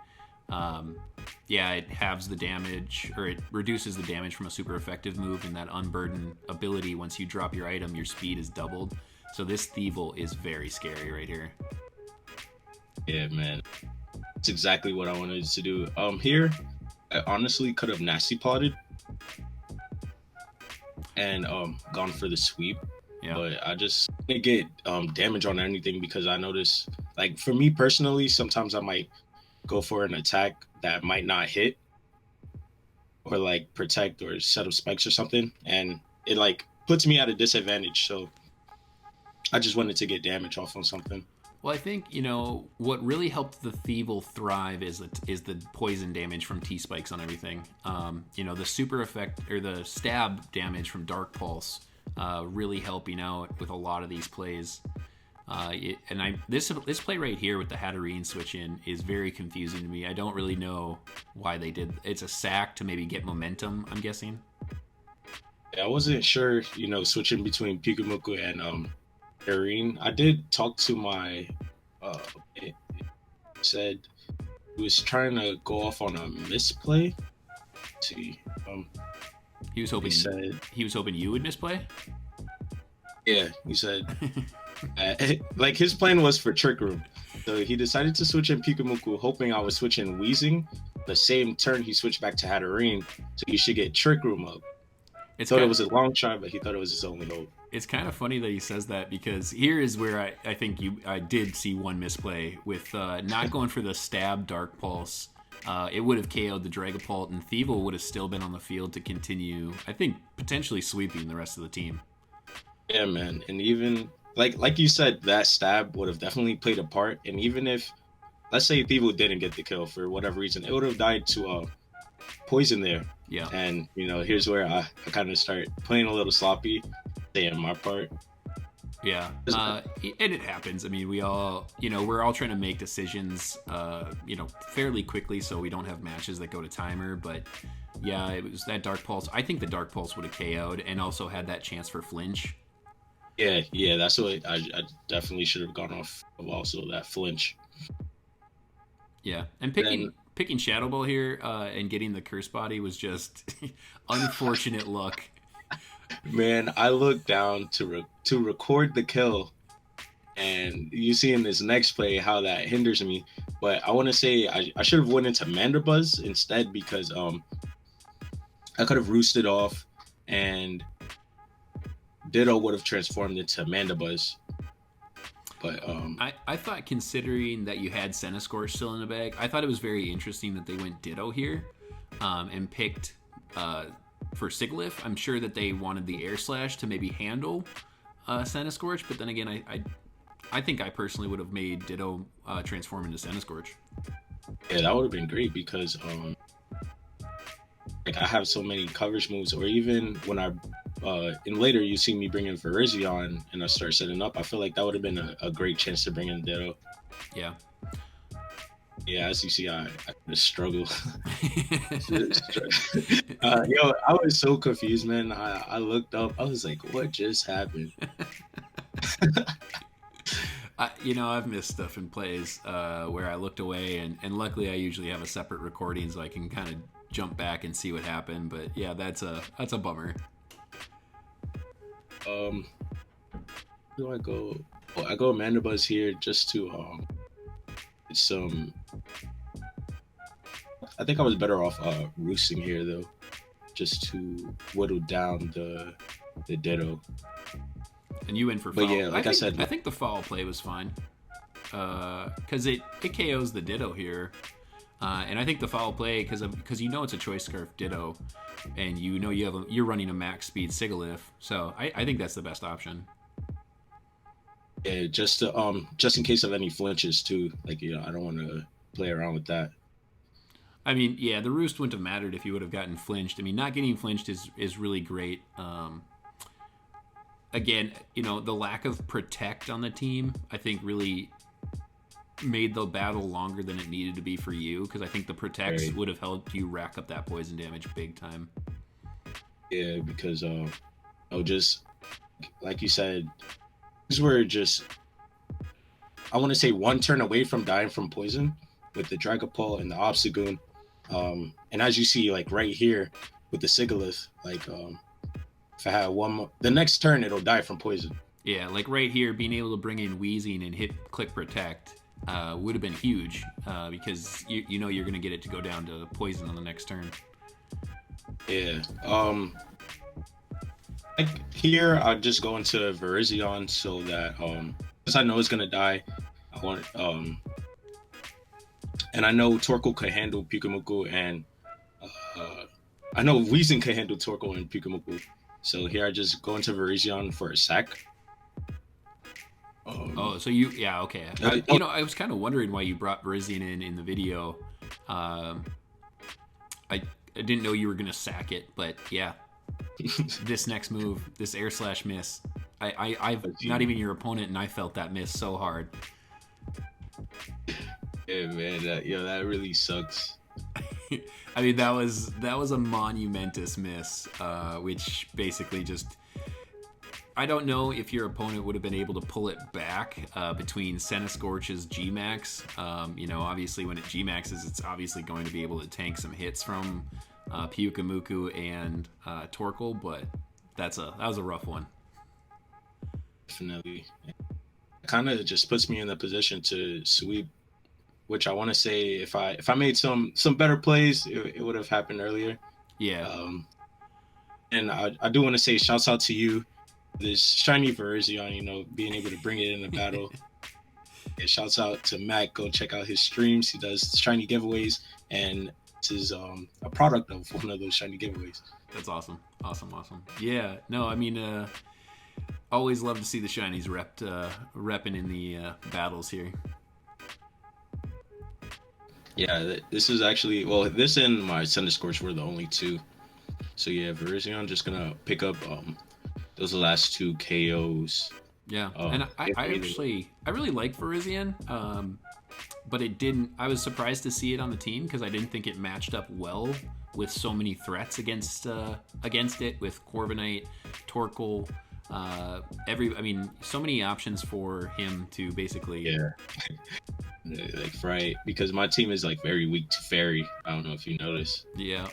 Yeah, it halves the damage, or it reduces the damage from a super effective move, and that unburden ability, once you drop your item, your speed is doubled. So this Thievul is very scary right here. Yeah, man. It's exactly what I wanted to do. Here, I honestly could have nasty potted and gone for the sweep. Yeah. But I just didn't get damage on anything because I noticed, like, for me personally, sometimes I might go for an attack that might not hit, or like protect or set up spikes or something, and it like puts me at a disadvantage. So I just wanted to get damage off on something. Well, I think, what really helped the Thievul thrive is the poison damage from T spikes on everything. The super effect, or the stab damage from Dark Pulse, really helping out with a lot of these plays. This play right here with the Hatterene switch in is very confusing to me. I don't really know why they did. It's a sack to maybe get momentum, I'm guessing. Yeah, I wasn't sure, switching between Pikamuku and Hatterene. I did talk to my it said he was trying to go off on a misplay. Let's see. He was hoping you would misplay? Yeah, he said like his plan was for Trick Room. So he decided to switch in Pikamuku, hoping I would switch in Weezing. The same turn he switched back to Hatterene, so he should get Trick Room up. It was a long shot, but he thought it was his only hope. It's kind of funny that he says that, because here is where I think I did see one misplay with not going for the stab Dark Pulse. It would have KO'd the Dragapult, and Thievul would have still been on the field to continue, I think, potentially sweeping the rest of the team. Yeah, man. And even, like you said, that stab would have definitely played a part. And even if, let's say Thievul didn't get the kill for whatever reason, it would have died to poison there. Yeah. And, here's where I kind of start playing a little sloppy, saying my part. Yeah, and it happens. I mean, we all, we're all trying to make decisions, fairly quickly, so we don't have matches that go to timer. But yeah, it was that Dark Pulse. I think the Dark Pulse would have KO'd and also had that chance for flinch. Yeah, that's what I definitely should have gone off of, also that flinch. Yeah, and picking Shadow Ball here and getting the Curse Body was just unfortunate luck. Man, I looked down to record the kill, and you see in this next play how that hinders me. But I want to say I should have went into Mandibuzz instead, because I could have roosted off, and Ditto would have transformed into Mandibuzz. But I thought, considering that you had Centiskorch still in the bag, I thought it was very interesting that they went Ditto here and picked for Sigilyph. I'm sure that they wanted the Air Slash to maybe handle Centiskorch, but then again, I think I personally would have made Ditto transform into Centiskorch. Yeah, that would have been great, because I have so many coverage moves, or even when I and later you see me bring in Virizion and I start setting up, I feel like that would have been a great chance to bring in Ditto. Yeah. Yeah, as you see, I just struggle. I was so confused, man. I looked up. I was like, what just happened? I've missed stuff in plays where I looked away, and luckily I usually have a separate recording so I can kind of jump back and see what happened. But yeah, that's a bummer. Do I go? Well, I go Mandibuzz here just to I think I was better off roosting here though, just to whittle down the Ditto. And you win for foul. But yeah, I said, I think the foul play was fine, because it KOs the Ditto here, and I think the foul play, because it's a Choice Scarf Ditto, and you're running a max speed Sigilyph, so I think that's the best option. Yeah, just in case of any flinches too. I don't want to play around with that. I mean, yeah, the roost wouldn't have mattered if you would have gotten flinched. I mean, not getting flinched is really great. Again, the lack of protect on the team, I think, really made the battle longer than it needed to be for you, because I think the protects would have helped you rack up that poison damage big time. Yeah, because just like you said, these were just, I want to say, one turn away from dying from poison, with the Dragapult and the Obstagoon. And as you see, like right here with the Sigilyph, like if I had one more, the next turn it'll die from poison. Yeah, like right here, being able to bring in Wheezing and hit Click Protect would have been huge because you know you're going to get it to go down to poison on the next turn. Yeah. Like here, I'll just go into Virizion so that because I know it's gonna die. I want and I know Torkoal could handle Pyukumuku, and I know Weezing could handle Torkoal and Pyukumuku. So here I just go into Virizion for a sack. So okay. I was kind of wondering why you brought Virizion in the video. I didn't know you were gonna sack it, but yeah. This next move, this air slash miss, I've not even your opponent, and I felt that miss so hard. Yeah, man, that really sucks. I mean, that was a monumentous miss, which basically just. I don't know if your opponent would have been able to pull it back between Centiskorch's G-Max. Obviously when it G-Maxes, it's obviously going to be able to tank some hits from Pyukumuku and Torkoal, but that was a rough one. Definitely. It kind of just puts me in the position to sweep, which I want to say if I made some better plays, it would have happened earlier. Yeah. And I do want to say shouts out to you. This shiny Virizion, being able to bring it in the battle. Yeah, shouts out to Matt. Go check out his streams. He does shiny giveaways, and this is a product of one of those shiny giveaways. That's awesome. Yeah, no, I mean, always love to see the shinies repping in the battles here. Yeah, this is actually, this and my Centiskorch were the only two. So yeah, Virizion just gonna pick up those last two KOs. Yeah, and I really like Virizion, but it didn't. I was surprised to see it on the team because I didn't think it matched up well with so many threats against it with Corviknight, Torkoal, so many options for him to basically. Yeah. Like right, because my team is like very weak to Fairy. I don't know if you noticed. Yeah,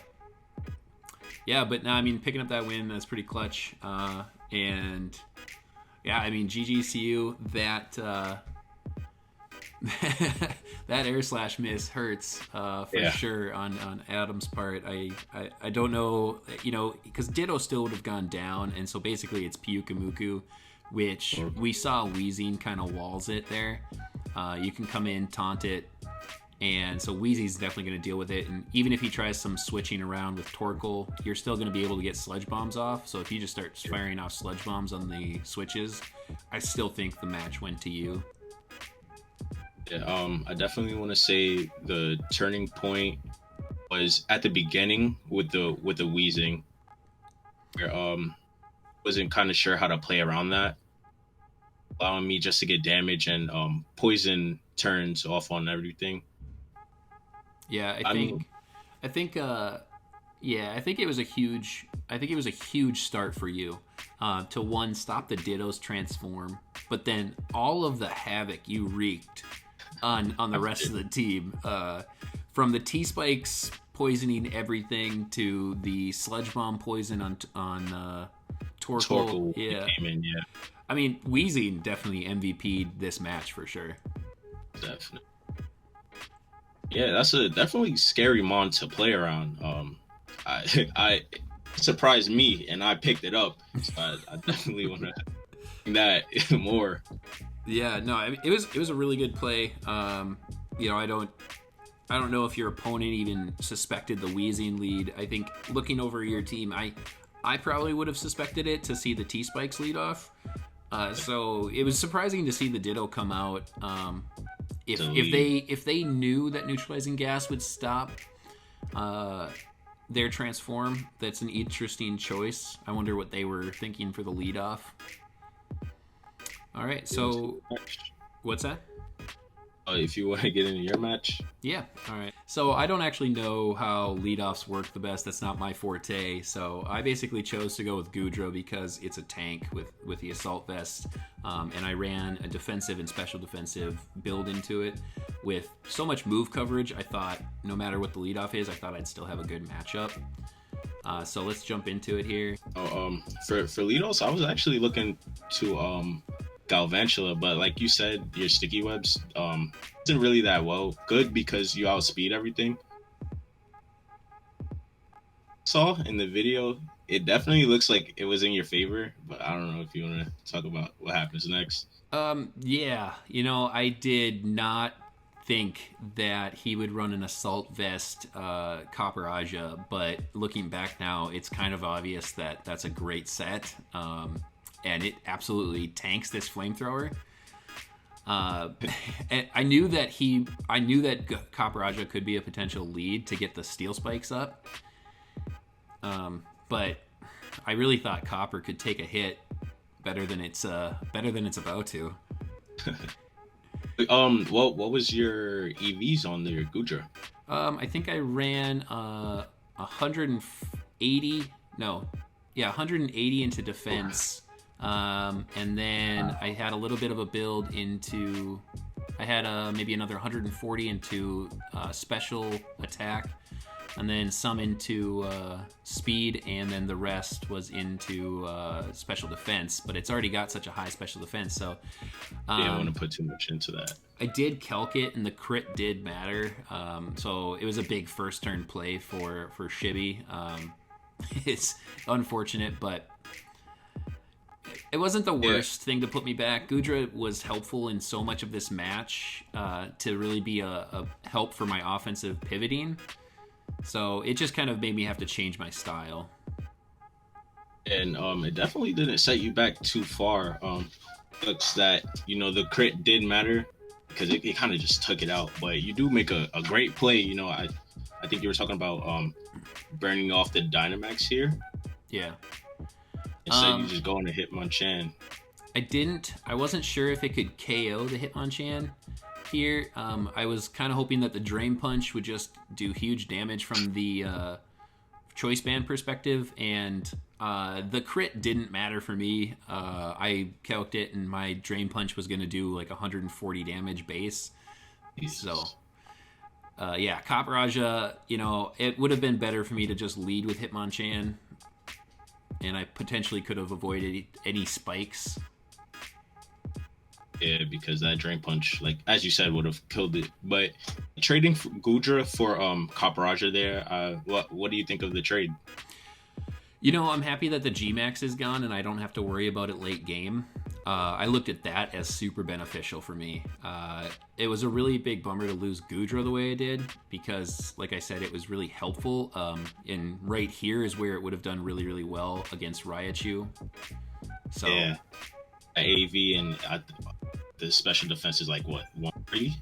but now picking up that win, that's pretty clutch. And yeah, GGCU, that that air slash miss hurts for sure on Adam's part. I don't know, because Ditto still would have gone down, and so basically it's Pyukumuku, which we saw Wheezing kind of walls it there. You can come in, taunt it, and so Wheezy's definitely going to deal with it. And even if he tries some switching around with Torkoal, you're still going to be able to get Sludge Bombs off. So if you just start firing off Sludge Bombs on the switches, I still think the match went to you. Yeah, I definitely want to say the turning point was at the beginning with the Wheezing, where wasn't kind of sure how to play around that, allowing me just to get damage and poison turns off on everything. Yeah, I think it was a huge start for you to one, stop the Ditto's transform, but then all of the havoc you wreaked on the rest of the team, from the T-Spikes poisoning everything to the Sludge Bomb poison on Torkoal. Yeah. Wheezing definitely MVP'd this match for sure. Definitely. Yeah, that's a definitely scary mon to play around. I surprised me, and I picked it up. So I definitely want to that more. Yeah, no, it was a really good play. I don't know if your opponent even suspected the Wheezing lead. I think looking over your team, I probably would have suspected it to see the T-Spikes lead off. So it was surprising to see the Ditto come out. If they knew that neutralizing gas would stop their transform, that's an interesting choice. I wonder what they were thinking for the lead off. All right, so what's that? If you want to get into your match. Yeah, all right. So I don't actually know how leadoffs work the best. That's not my forte. So I basically chose to go with Gudra because it's a tank with the assault vest, and I ran a defensive and special defensive build into it with so much move coverage. I thought no matter what the leadoff is, I thought I'd still have a good matchup. So let's jump into it here. For leadoffs, I was actually looking to Galvantula, but like you said, your sticky webs isn't really that well good because you outspeed everything. Saw in the video, it definitely looks like it was in your favor, but I don't know if you want to talk about what happens next. Yeah, I did not think that he would run an assault vest Copper Aja, but looking back now, it's kind of obvious that that's a great set. And it absolutely tanks this flamethrower. And I knew that Copper Aja could be a potential lead to get the steel spikes up. But I really thought Copper could take a hit better than it's about to. What was your EVs on there, Gudra? I think I ran 180. No, yeah, 180 into defense. And then I had a little bit of a build into. I had maybe another 140 into special attack, and then some into speed, and then the rest was into special defense. But it's already got such a high special defense, so didn't want to put too much into that. I did calc it, and the crit did matter. So it was a big first turn play for Shibby. It's unfortunate, but it wasn't the worst thing to put me back. Gudra was helpful in so much of this match to really be a help for my offensive pivoting. So it just kind of made me have to change my style. And it definitely didn't set you back too far. Looks that, the crit did matter because it kind of just took it out. But you do make a great play. I think you were talking about burning off the Dynamax here. Yeah. Instead, you just go into Hitmonchan. I wasn't sure if it could KO the Hitmonchan here. I was kind of hoping that the Drain Punch would just do huge damage from the choice band perspective, and the crit didn't matter for me. I calced it, and my Drain Punch was going to do like 140 damage base. Jesus. So, yeah, Copper Aja, it would have been better for me to just lead with Hitmonchan. And I potentially could have avoided any spikes. Yeah, because that Drain Punch, like as you said, would have killed it. But trading for Gudra for Copper Aja there, what do you think of the trade? I'm happy that the G-Max is gone and I don't have to worry about it late game. I looked at that as super beneficial for me. It was a really big bummer to lose Gudra the way I did because, like I said, it was really helpful. And right here is where it would have done really, really well against Raichu. So, yeah, AV and the special defense is like what, 130?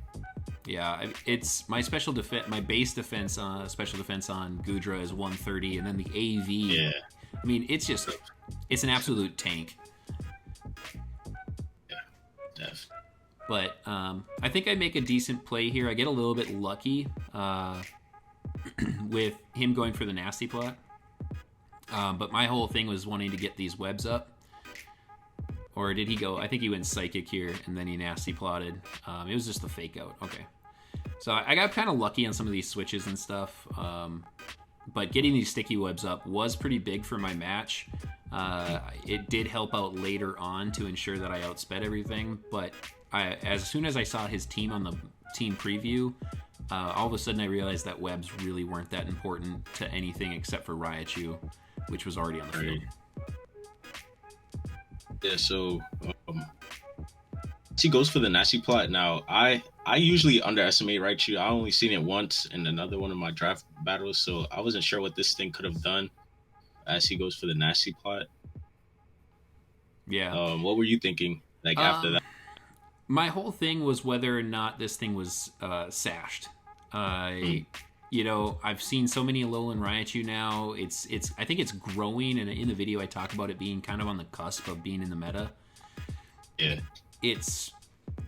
Yeah, it's my special defense. My base defense, special defense on Gudra is 130, and then the AV. Yeah, I mean, it's an absolute tank. But I think I make a decent play here. I get a little bit lucky with him going for the nasty plot. But my whole thing was wanting to get these webs up. Or did he go? I think he went psychic here, and then he nasty plotted. It was just the fake out. Okay. So I got kind of lucky on some of these switches and stuff. But getting these sticky webs up was pretty big for my match. It did help out later on to ensure that I outsped everything. But as soon as I saw his team on the team preview, all of a sudden I realized that webs really weren't that important to anything except for Raichu, which was already on the field. Yeah, so he goes for the nasty plot. Now, I usually underestimate Raichu. I only seen it once in another one of my draft battles, so I wasn't sure what this thing could have done as he goes for the nasty plot. Yeah. What were you thinking after that? My whole thing was whether or not this thing was sashed. I've seen so many Alolan Raichu now. I think it's growing, and in the video I talk about it being kind of on the cusp of being in the meta. Yeah.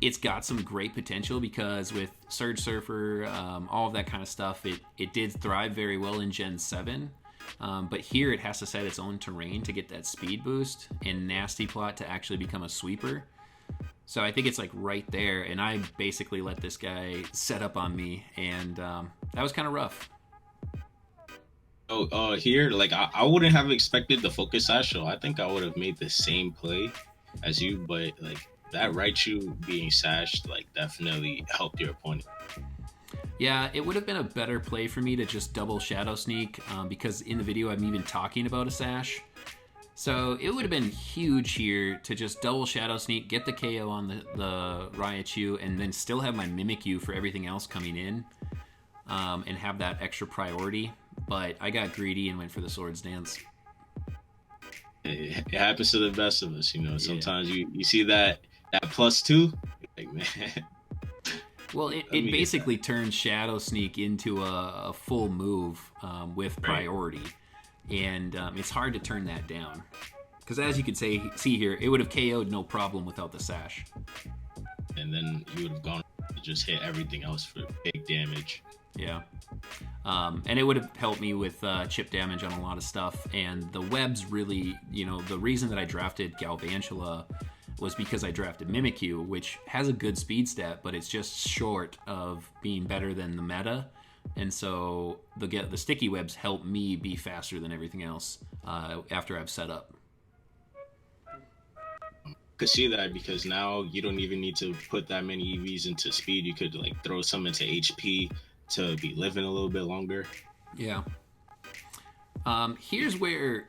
it's got some great potential because with Surge Surfer, all of that kind of stuff, it did thrive very well in Gen 7. But here it has to set its own terrain to get that speed boost, and Nasty Plot to actually become a sweeper. So I think it's like right there, and I basically let this guy set up on me, and that was kind of rough. Oh, here, like I wouldn't have expected the focus sash, so I think I would have made the same play as you, but like that Raichu being sashed, like definitely helped your opponent. Yeah, it would have been a better play for me to just double Shadow Sneak because in the video I'm even talking about a sash. So it would have been huge here to just double Shadow Sneak, get the KO on the Raichu, and then still have my Mimikyu for everything else coming in, and have that extra priority. But I got greedy and went for the Swords Dance. It happens to the best of us, you know. Sometimes you see that +2, like man. Well, it basically turns Shadow Sneak into a full move with priority, and it's hard to turn that down. Because as you could see here, it would have KO'd no problem without the sash. And then you would have gone to just hit everything else for big damage. Yeah. And it would have helped me with chip damage on a lot of stuff. And the webs really, the reason that I drafted Galvantula was because I drafted Mimikyu, which has a good speed stat, but it's just short of being better than the meta. And so the sticky webs help me be faster than everything else after I've set up. Could see that because now you don't even need to put that many EVs into speed. You could like throw some into HP to be living a little bit longer. Yeah. Here's where,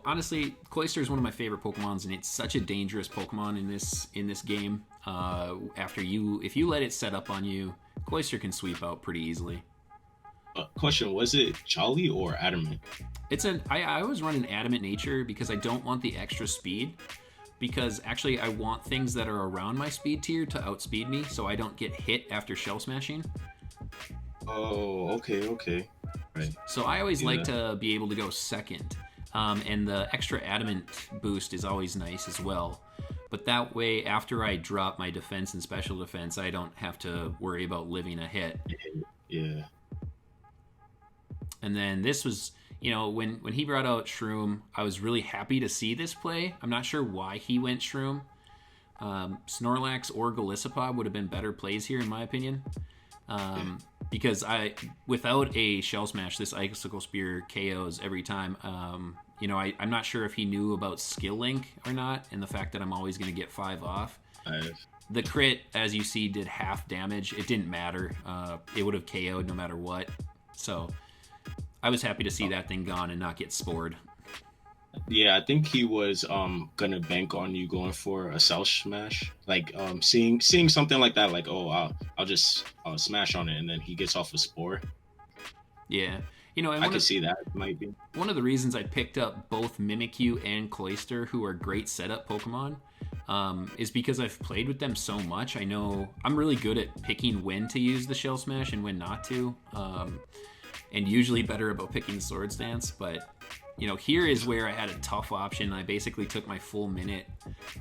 honestly, Cloyster is one of my favorite Pokemons, and it's such a dangerous Pokemon in this game. If you let it set up on you, Cloyster can sweep out pretty easily. Question: was it Jolly or Adamant? I always run an Adamant nature because I don't want the extra speed. Because actually, I want things that are around my speed tier to outspeed me, so I don't get hit after shell smashing. Oh, okay. Right. So I always like to be able to go second. And the extra adamant boost is always nice as well. But that way, after I drop my defense and special defense, I don't have to worry about living a hit. Yeah. And then this was, when he brought out Shroom, I was really happy to see this play. I'm not sure why he went Shroom. Snorlax or Golisopod would have been better plays here, in my opinion. Because without a Shell Smash, this Icicle Spear KOs every time. I'm not sure if he knew about Skill Link or not, and the fact that I'm always going to get 5 off. The crit, as you see, did half damage. It didn't matter. It would have KO'd no matter what. So I was happy to see that thing gone and not get spored. Yeah, I think he was gonna bank on you going for a Cell Smash, like seeing something like that, like I'll just smash on it, and then he gets off a spore. Yeah, and I can see that might be one of the reasons I picked up both Mimikyu and Cloyster, who are great setup Pokemon, is because I've played with them so much. I know I'm really good at picking when to use the Shell Smash and when not to, and usually better about picking the Swords Dance, but. Here is where I had a tough option. I basically took my full minute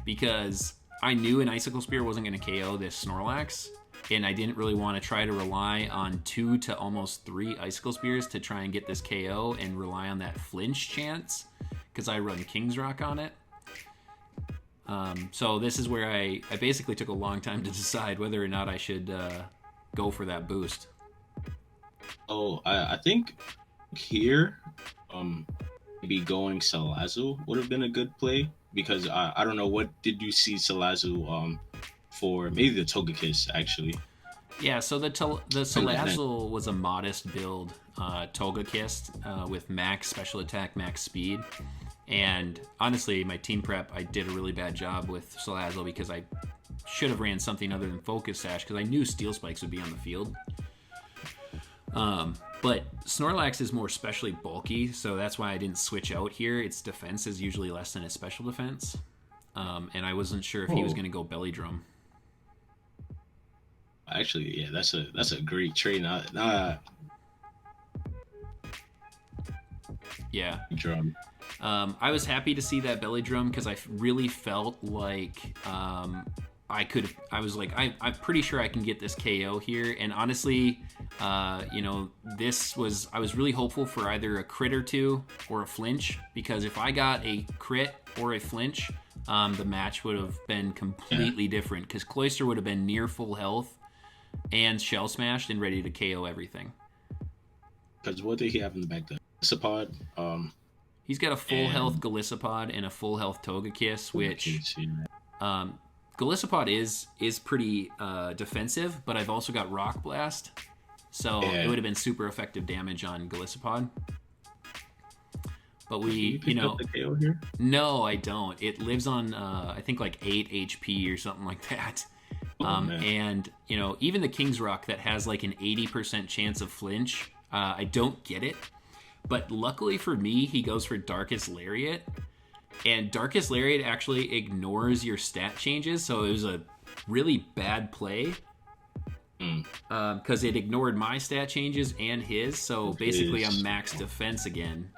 because I knew an Icicle Spear wasn't going to KO this Snorlax, and I didn't really want to try to rely on 2 to almost 3 Icicle Spears to try and get this KO and rely on that flinch chance because I run King's Rock on it. So this is where I basically took a long time to decide whether or not I should go for that boost. I think here, maybe going Salazzle would have been a good play because I don't know, what did you see Salazzle for? Maybe the Togekiss actually. Yeah, so the Salazzle was a modest build Togekiss with max special attack, max speed, and honestly, my team prep I did a really bad job with Salazzle because I should have ran something other than Focus Sash because I knew Steel Spikes would be on the field. But Snorlax is more specially bulky, so that's why I didn't switch out here. Its defense is usually less than its special defense. And I wasn't sure if he was going to go Belly Drum. Actually, yeah, that's a great trade. Yeah. Drum. I was happy to see that Belly Drum because I really felt like I I was like, I'm pretty sure I can get this KO here. And honestly, I was really hopeful for either a crit or two or a flinch, because if I got a crit or a flinch, the match would have been completely different, because Cloyster would have been near full health and shell smashed and ready to KO everything. Because what did he have in the back there? Gliscopod. He's got a full health Gliscopod and a full health Togekiss, which Gliscopod is pretty defensive, but I've also got Rock Blast, so it would have been super effective damage on Gliscopod. But you up the KO here? No, I don't. It lives on I think like 8 HP or something like that. And even the King's Rock that has like an 80% chance of flinch, I don't get it. But luckily for me, he goes for Darkest Lariat. And Darkest Lariat actually ignores your stat changes, so it was a really bad play. Because it ignored my stat changes and his, so basically I'm max defense again.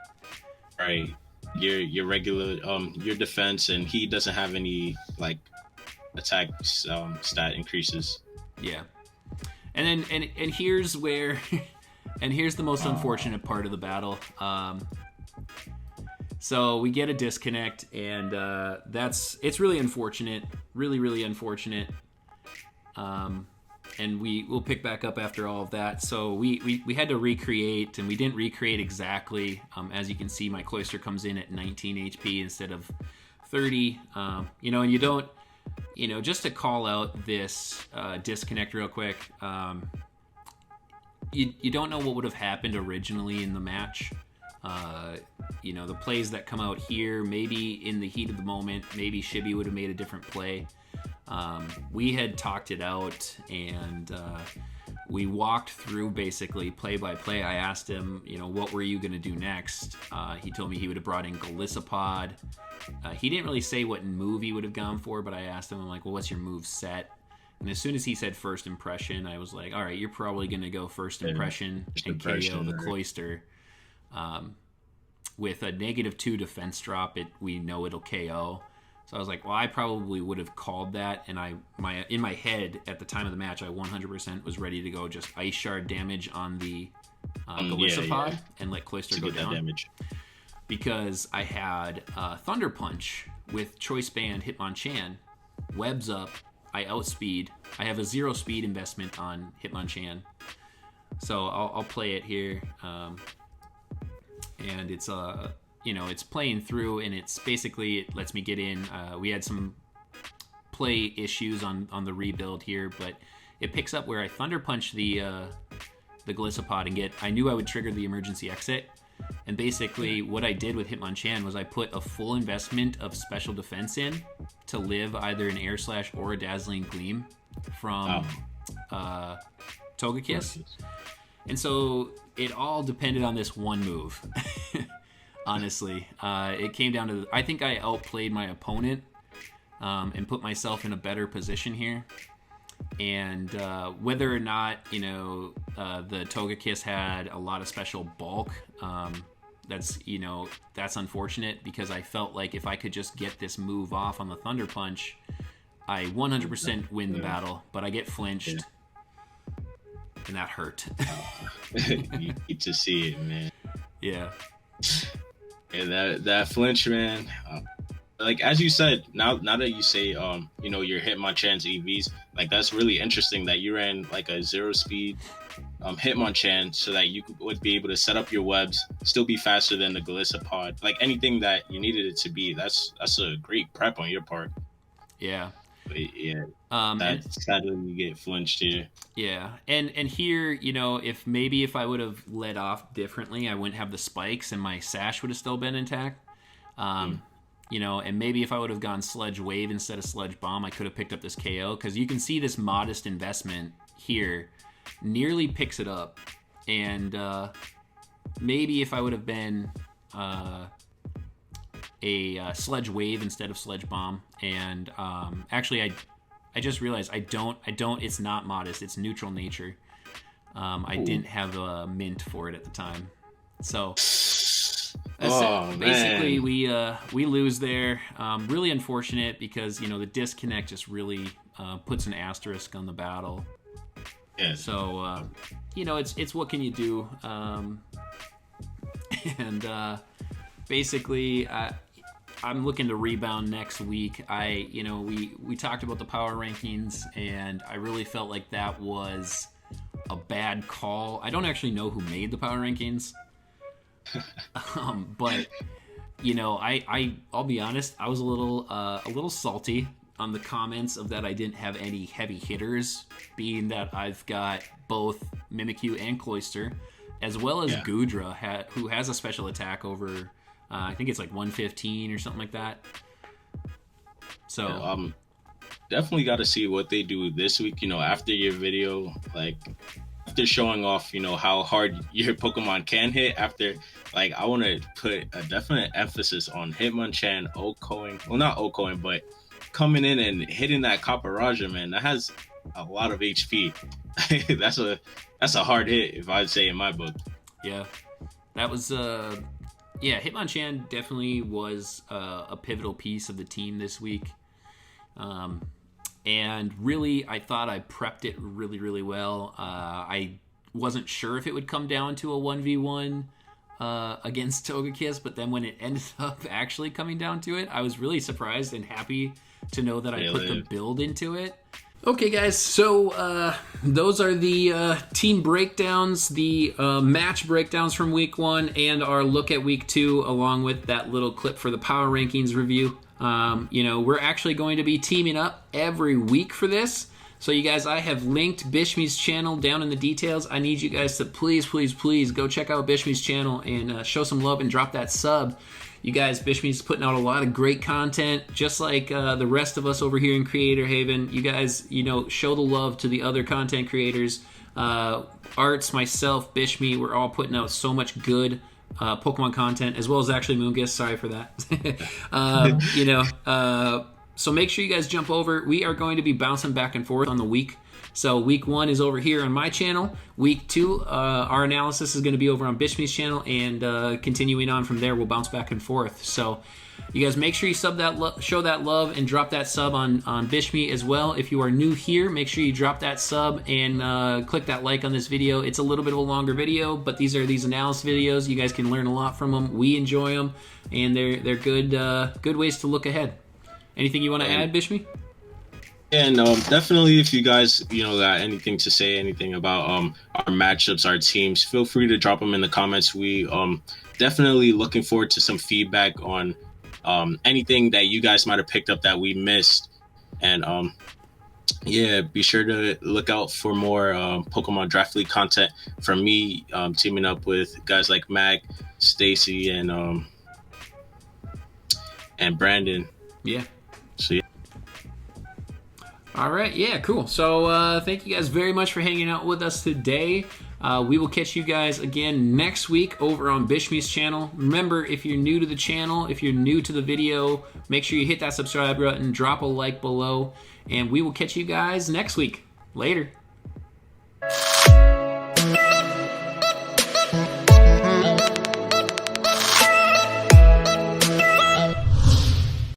Right. Your regular your defense, and he doesn't have any like attack stat increases. Yeah. And then and here's where and here's the most unfortunate part of the battle. So we get a disconnect, and it's really unfortunate, really unfortunate. And we'll pick back up after all of that. So we had to recreate, and we didn't recreate exactly. As you can see, my Cloyster comes in at 19 HP instead of 30. And you don't, just to call out this disconnect real quick. You don't know what would have happened originally in the match. The plays that come out here, maybe in the heat of the moment, maybe Shibby would have made a different play. We had talked it out, and we walked through basically play by play. I asked him, what were you going to do next? He told me he would have brought in Gliscopod. He didn't really say what move he would have gone for, but I asked him, I'm like, well, what's your move set? And as soon as he said first impression, I was like, all right, you're probably going to go first impression and KO the Cloyster. With a -2 defense drop, we know it'll KO. So I was like, well, I probably would have called that, and in my head at the time of the match, I 100% was ready to go just Ice Shard damage on the Gliscopod and let Cloyster go down. Damage. Because I had Thunder Punch with Choice Band Hitmonchan, Webs up, I outspeed. I have a 0 speed investment on Hitmonchan. So I'll play it here. And it's it's playing through, and it's basically, it lets me get in. We had some play issues on the rebuild here, but it picks up where I Thunder Punch the Gliscopod and I knew I would trigger the emergency exit. And basically what I did with Hitmonchan was I put a full investment of special defense in to live either an Air Slash or a Dazzling Gleam from Togekiss. And so it all depended on this one move. Honestly, it came down to, I think I outplayed my opponent and put myself in a better position here. And whether or not, the Togekiss had a lot of special bulk, that's unfortunate, because I felt like if I could just get this move off on the Thunder Punch, I 100% win the battle, but I get flinched. And that hurt. You get to see it, man. Yeah. Yeah, that flinch, man. Like as you said, now that you say, your Hitmonchan's EVs, like that's really interesting that you ran like a 0 speed Hitmonchan so that you would be able to set up your webs, still be faster than the Gliscopod. Like anything that you needed it to be. That's a great prep on your part. Yeah. But yeah. That's sadly you get flinched here. Yeah. And here, if I would have let off differently, I wouldn't have the spikes and my sash would have still been intact. And maybe if I would have gone Sludge Wave instead of Sludge Bomb, I could have picked up this KO, because you can see this modest investment here nearly picks it up. And maybe if I would have been a Sludge Wave instead of Sludge Bomb, and actually I just realized I don't, it's not modest, it's neutral nature. I didn't have a mint for it at the time. So basically we lose there. Really unfortunate, because the disconnect just really puts an asterisk on the battle. Yeah. So, it's what can you do? Basically, I'm looking to rebound next week. We talked about the power rankings, and I really felt like that was a bad call. I don't actually know who made the power rankings, but I'll be honest. I was a little salty on the comments of that I didn't have any heavy hitters, being that I've got both Mimikyu and Cloyster, as well as Gudra, who has a special attack over, I think it's like 115 or something like that. So definitely got to see what they do this week. After your video, like after showing off, how hard your Pokemon can hit. After, like, I want to put a definite emphasis on Hitmonchan Okoing. Well, not Okoing, but coming in and hitting that Copper-Raja, man. That has a lot of HP. That's a hard hit, if I'd say, in my book. Yeah, that was Hitmonchan definitely was a pivotal piece of the team this week. And really, I thought I prepped it really, really well. I wasn't sure if it would come down to a 1v1 against Togekiss, but then when it ended up actually coming down to it, I was really surprised and happy to know that I put the build into it. Okay, guys, so those are the team breakdowns, the match breakdowns from week 1, and our look at week 2, along with that little clip for the power rankings review. We're actually going to be teaming up every week for this. So you guys, I have linked Bishmee's channel down in the details. I need you guys to please, please, please go check out Bishmee's channel and show some love and drop that sub. You guys, Bishmee's putting out a lot of great content, just like the rest of us over here in Creator Haven. You guys, show the love to the other content creators. Arts, myself, Bishmii, we're all putting out so much good Pokemon content, as well as actually Moongus. Sorry for that. So make sure you guys jump over. We are going to be bouncing back and forth on the week. So week 1 is over here on my channel. Week 2, our analysis is going to be over on Bishmee's channel, and continuing on from there, we'll bounce back and forth. So you guys make sure you show that love and drop that sub on Bishmii as well. If you are new here, make sure you drop that sub and click that like on this video. It's a little bit of a longer video, but these are these analysis videos. You guys can learn a lot from them. We enjoy them, and they're good ways to look ahead. Anything you want to add, Bishmii? And definitely, if you guys got anything to say, anything about our matchups, our teams, feel free to drop them in the comments. We definitely looking forward to some feedback on anything that you guys might have picked up that we missed. And be sure to look out for more Pokemon Draft League content from me, teaming up with guys like Mac, Stacy, and Brandon. Yeah. So yeah. All right, yeah, cool. So thank you guys very much for hanging out with us today. We will catch you guys again next week over on Bishmee's channel. Remember, if you're new to the channel, if you're new to the video, make sure you hit that subscribe button, drop a like below, and we will catch you guys next week. Later.